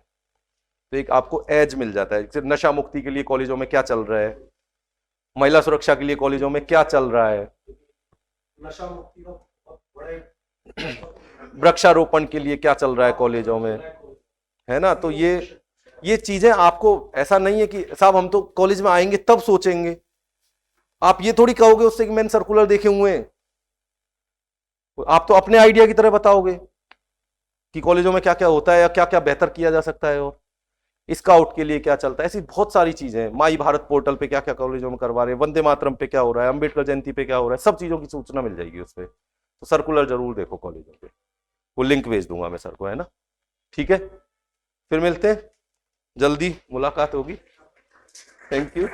तो एक आपको एज मिल जाता है। जैसे नशा मुक्ति के लिए कॉलेजों में क्या चल रहा है, महिला सुरक्षा के लिए कॉलेजों में क्या चल रहा है, नशा मुक्ति का बहुत बड़े वृक्षारोपण के लिए क्या चल रहा है कॉलेजों में, है ना। तो ये चीजें आपको, ऐसा नहीं है कि साहब हम तो कॉलेज में आएंगे तब सोचेंगे, आप ये थोड़ी कहोगे उससे कि मैंने सर्कुलर देखे हुए हैं, आप तो अपने आइडिया की तरह बताओगे कि कॉलेजों में क्या क्या होता है या क्या क्या बेहतर किया जा सकता है, और स्काउट के लिए क्या चलता है, ऐसी बहुत सारी चीजें हैं। माई भारत पोर्टल पे क्या क्या कॉलेजों में करवा रहे हैं, वंदे मातरम पे क्या हो रहा है, अंबेडकर जयंती पे क्या हो रहा है, सब चीजों की सूचना मिल जाएगी उस पर। तो सर्कुलर जरूर देखो कॉलेजों पे, वो लिंक भेज दूंगा मैं सर को, है ना। ठीक है, फिर मिलते हैं, जल्दी मुलाकात होगी। Thank you.